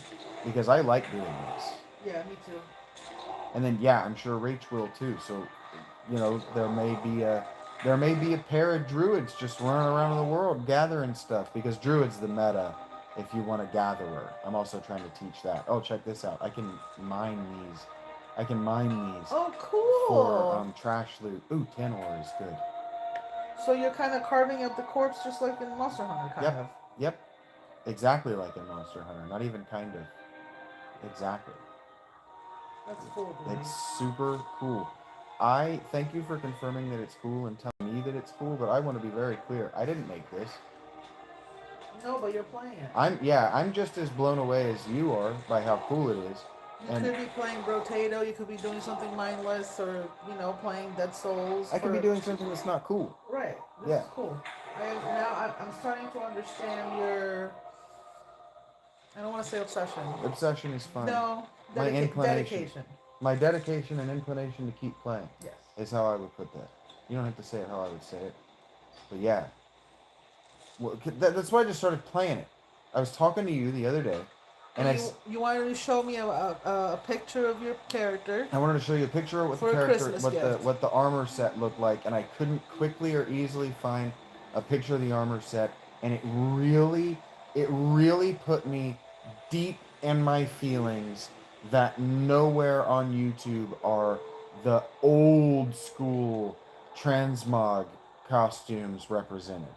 Because I like doing this. Yeah, me too. And then yeah, I'm sure Rach will too. So, there may be a pair of druids just running around the world gathering stuff, because druid's the meta if you want a gatherer. I'm also trying to teach that. Oh, check this out. I can mine these. Oh, cool. For trash loot. Ooh, 10 ore is good. So you're kind of carving up the corpse just like in Monster Hunter, kind of. Yep. Exactly like in Monster Hunter. Not even kind of. Exactly. That's cool, dude. It's super cool. I thank you for confirming that it's cool and telling me that it's cool, but I want to be very clear. I didn't make this. No, but you're playing it. I'm just as blown away as you are by how cool it is. You could be playing Brotato, you could be doing something mindless, or, playing Dead Souls. I could be doing something that's not cool. Right. This is cool. I'm starting to understand your... I don't want to say obsession. Obsession is fine. No, my inclination. dedication. My dedication and inclination to keep playing. Yes. Is how I would put that. You don't have to say it how I would say it. But yeah. Well, that's why I just started playing it. I was talking to you the other day. And you wanted to show me a picture of your character. I wanted to show you a picture of what the armor set looked like, and I couldn't quickly or easily find a picture of the armor set, and it really put me deep in my feelings that nowhere on YouTube are the old school transmog costumes represented.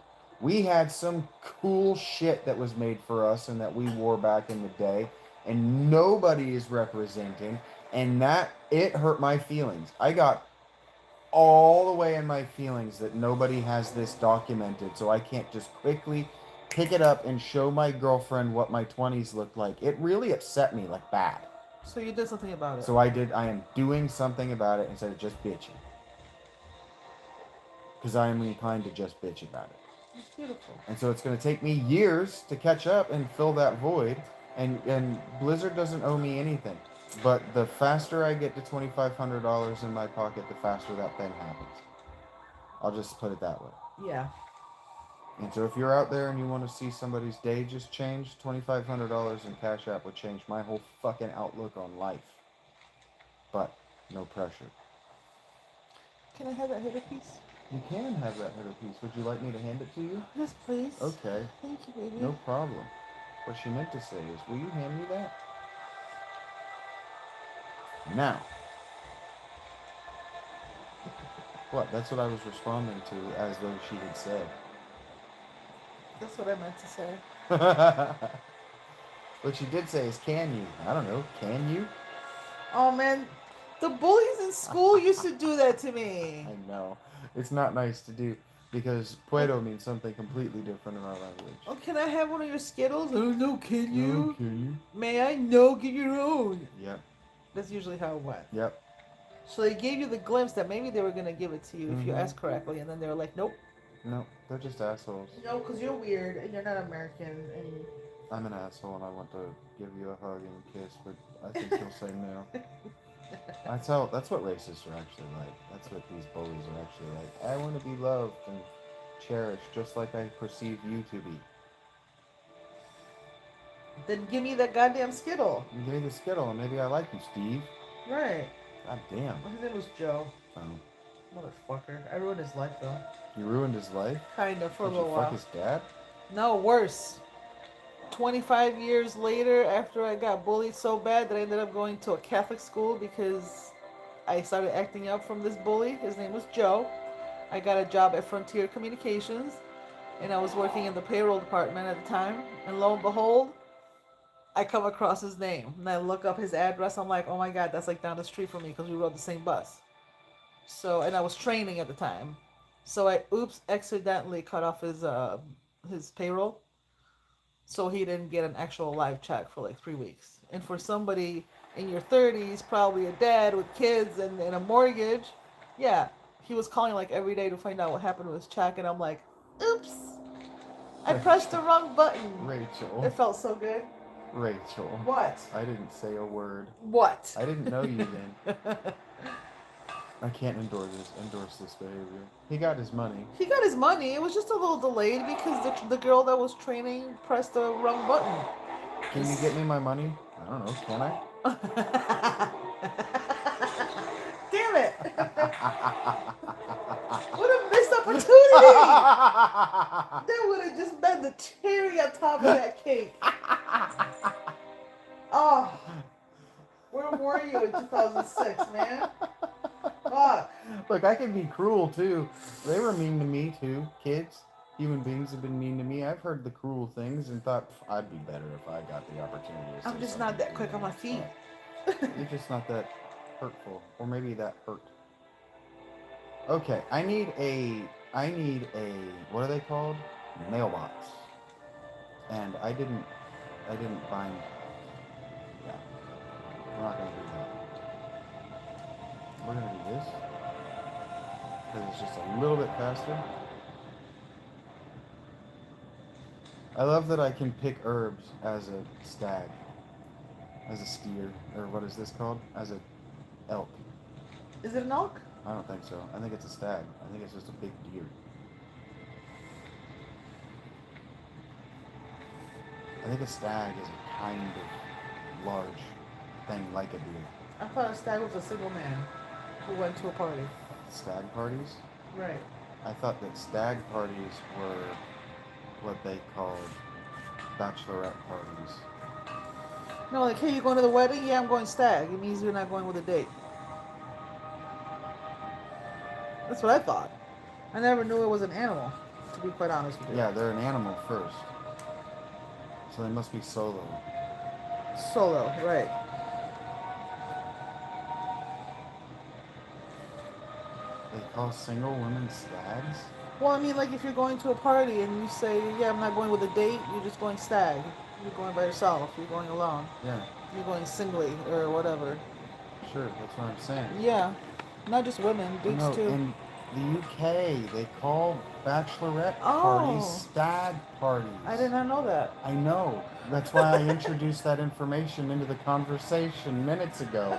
We had some cool shit that was made for us and that we wore back in the day, and nobody is representing, and that it hurt my feelings. I got all the way in my feelings that nobody has this documented, so I can't just quickly pick it up and show my girlfriend what my 20s looked like. It really upset me, like bad. So you did something about it. So I am doing something about it instead of just bitching. Because I am inclined to just bitch about it. It's beautiful. And so it's going to take me years to catch up and fill that void. And Blizzard doesn't owe me anything. But the faster I get to $2,500 in my pocket, the faster that thing happens. I'll just put it that way. Yeah. And so if you're out there and you want to see somebody's day just change, $2,500 in Cash App would change my whole fucking outlook on life. But no pressure. Can I have that header piece? You can have that header piece. Would you like me to hand it to you? Yes, please. Okay. Thank you, baby. No problem. What she meant to say is, will you hand me that? Now. What? That's what I was responding to as though she had said. That's what I meant to say. What she did say is, can you? I don't know. Can you? Oh, man. The bullies in school used to do that to me. I know. It's not nice to do because Puedo means something completely different in our language. Oh, can I have one of your Skittles? Oh, no, can you? No, can you? May I? No, get your own. Yep. That's usually how it went. Yep. So they gave you the glimpse that maybe they were going to give it to you if you Mhm. asked correctly, and then they were like, nope. No, they're just assholes. No, because you're weird and you're not American. And I'm an asshole and I want to give you a hug and a kiss, but I think you'll say no. That's what racists are actually like. That's what these bullies are actually like. I want to be loved and cherished just like I perceive you to be. Then give me that goddamn Skittle. You gave me the Skittle and maybe I like you, Steve. Right. God damn. His name was Joe. Oh. Motherfucker. I ruined his life, though. You ruined his life? Kind of, for a Did little you while. fuck his dad? No, worse. 25 years later, after I got bullied so bad that I ended up going to a Catholic school because I started acting up from this bully. His name was Joe. I got a job at Frontier Communications, and I was working in the payroll department at the time. And lo and behold, I come across his name. And I look up his address. I'm like, oh my God, that's like down the street from me because we rode the same bus. So, and I was training at the time. So I accidentally cut off his payroll. So he didn't get an actual live check for like 3 weeks. And for somebody in your 30s, probably a dad with kids and a mortgage, yeah, he was calling like every day to find out what happened with his check. And I'm like, oops, I pressed the wrong button. Rachel. It felt so good. Rachel. What? I didn't say a word. What? I didn't know you then. I can't endorse this behavior. He got his money. He got his money. It was just a little delayed because the girl that was training pressed the wrong button. Can you get me my money? I don't know. Can I? Damn it! What a missed opportunity! That would have just been the cherry on top of that cake. Oh, where were you in 2006, man? Fuck. Look, I can be cruel too. They were mean to me too. Kids, human beings have been mean to me. I've heard the cruel things and thought I'd be better if I got the opportunity to say I'm just something not that to quick you." on my feet. You're just not that hurtful, or maybe that hurt. Okay, I need a what are they called? Mailbox. And I didn't find. Yeah, we're not gonna do that. We're gonna do this because it's just a little bit faster. I love that I can pick herbs as a stag, as a steer, or what is this called? As a elk. Is it an elk? I don't think so. I think it's a stag. I think it's just a big deer. I think a stag is a kind of large thing like a deer. I thought a stag was a single man who went to a party. Stag parties? Right. I thought that stag parties were what they called bachelorette parties. No, like, hey, you going to the wedding? Yeah, I'm going stag. It means you're not going with a date. That's what I thought. I never knew it was an animal, to be quite honest with you. Yeah, they're an animal first. So they must be solo. Solo, right. They call single women stags? Well, I mean, like, if you're going to a party and you say, yeah, I'm not going with a date, you're just going stag. You're going by yourself. You're going alone. Yeah, You're going singly or whatever. sure, that's what I'm saying. Yeah. Not just women, dudes No, too. in the UK, they call bachelorette Oh. parties stag parties. I did not know that. I know. That's why I introduced that information into the conversation minutes ago.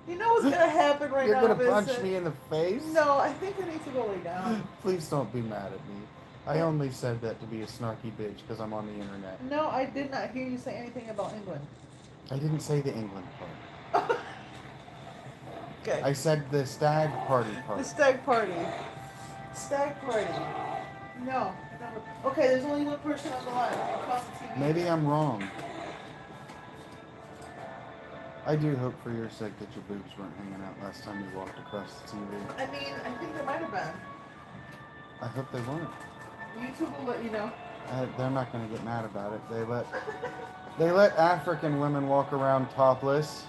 You know what's gonna happen right You're now, gonna punch Vincent? me in the face? No, I think I need to go lay down. Please don't be mad at me. I only said that to be a snarky bitch because I'm on the internet. No, I did not hear you say anything about England. I didn't say the England part. Okay. I said the stag party The part. stag party. Stag party. No. Okay, there's only one person on the line across the TV. Maybe I'm wrong. I do hope for your sake that your boobs weren't hanging out last time you walked across the TV. I mean, I think there might have been. I hope they weren't. YouTube will let you know. They're not gonna get mad about it. They let African women walk around topless.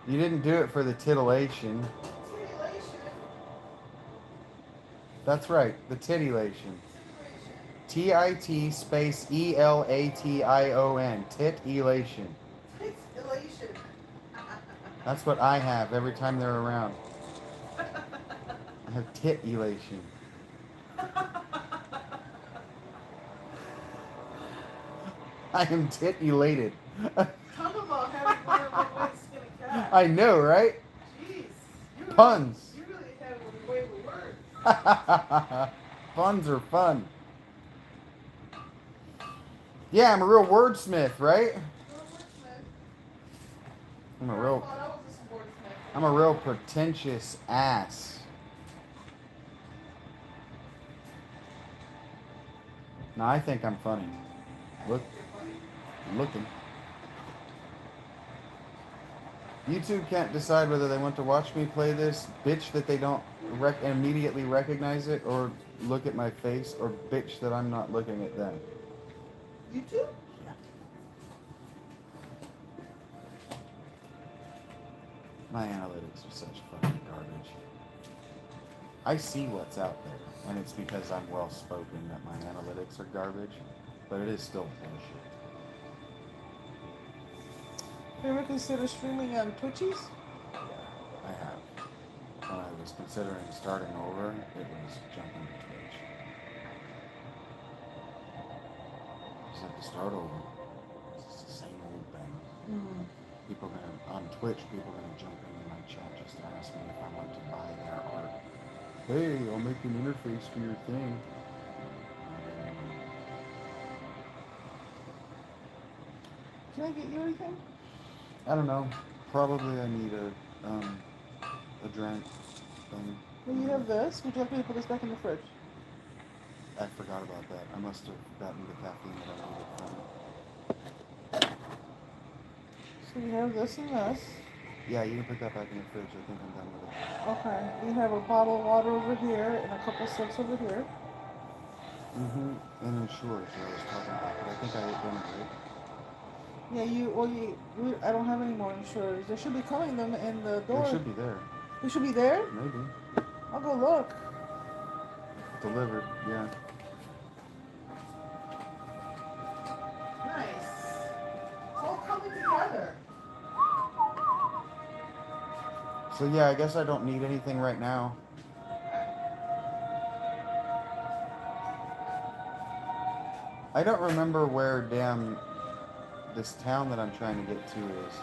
You didn't do it for the titillation. Titillation. That's right, the titillation. TIT space ELATION. Tit-elation. Titillation. That's what I have every time they're around. I have tit-elation. I am tit-elated. Talk about having one of the way to skin a cat. I know, right? Jeez. You Puns. You really have a way with words. Puns are fun. Yeah, I'm a real wordsmith, right? I'm a real pretentious ass. No, I think I'm funny. Look, looking. YouTube can't decide whether they want to watch me play this, bitch that they don't immediately recognize it, or look at my face, or bitch that I'm not looking at them. YouTube? Yeah. My analytics are such fucking garbage. I see what's out there, and it's because I'm well spoken that my analytics are garbage, but it is still bullshit. You ever consider streaming on Twitchies? Yeah, I have. When I was considering starting over, it was jumping to Twitch. Just have to start over. It's the same old thing. Mm-hmm. People on Twitch, people are gonna jump into my chat just to ask me if I want to buy their art. Hey, I'll make an interface to your thing. Can I get you anything? I don't know. Probably I need a drink thing. Well, you have this. Would you like me to put this back in the fridge? I forgot about that. I must have gotten the caffeine that I needed from it. So you have this and this. Yeah, you can put that back in the fridge. I think I'm done with it. Okay. You have a bottle of water over here and a couple sips over here. Mm-hmm. And Ensures that I was talking about, but I think I ate dinner, right? Yeah, I don't have any more insurers. They should be coming them in the door. They should be there. They should be there? Maybe. I'll go look. Delivered, yeah. Nice. It's all coming together. So yeah, I guess I don't need anything right now. I don't remember where damn this town that I'm trying to get to is.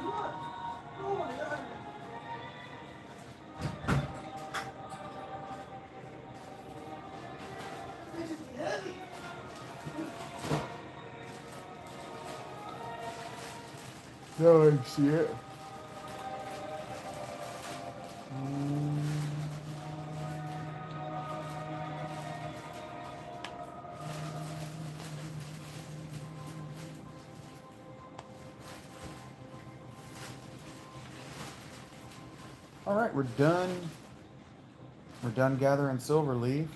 Look. Oh my god. This is heavy. No, I see it. All right, we're done. We're done gathering silver leaf.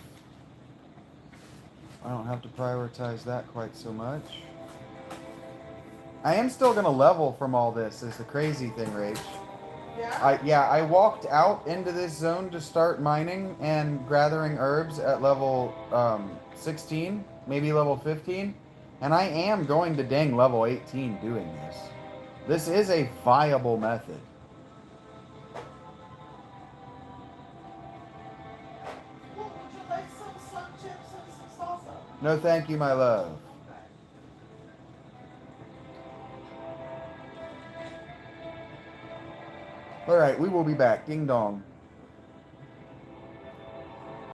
I don't have to prioritize that quite so much. I am still gonna level from all this, is the crazy thing, Rach. Yeah? I walked out into this zone to start mining and gathering herbs at level 16, maybe level 15, and I am going to dang level 18 doing this. This is a viable method. Well, would you like some sun chips and some salsa? No, thank you, my love. All right, we will be back. Ding dong.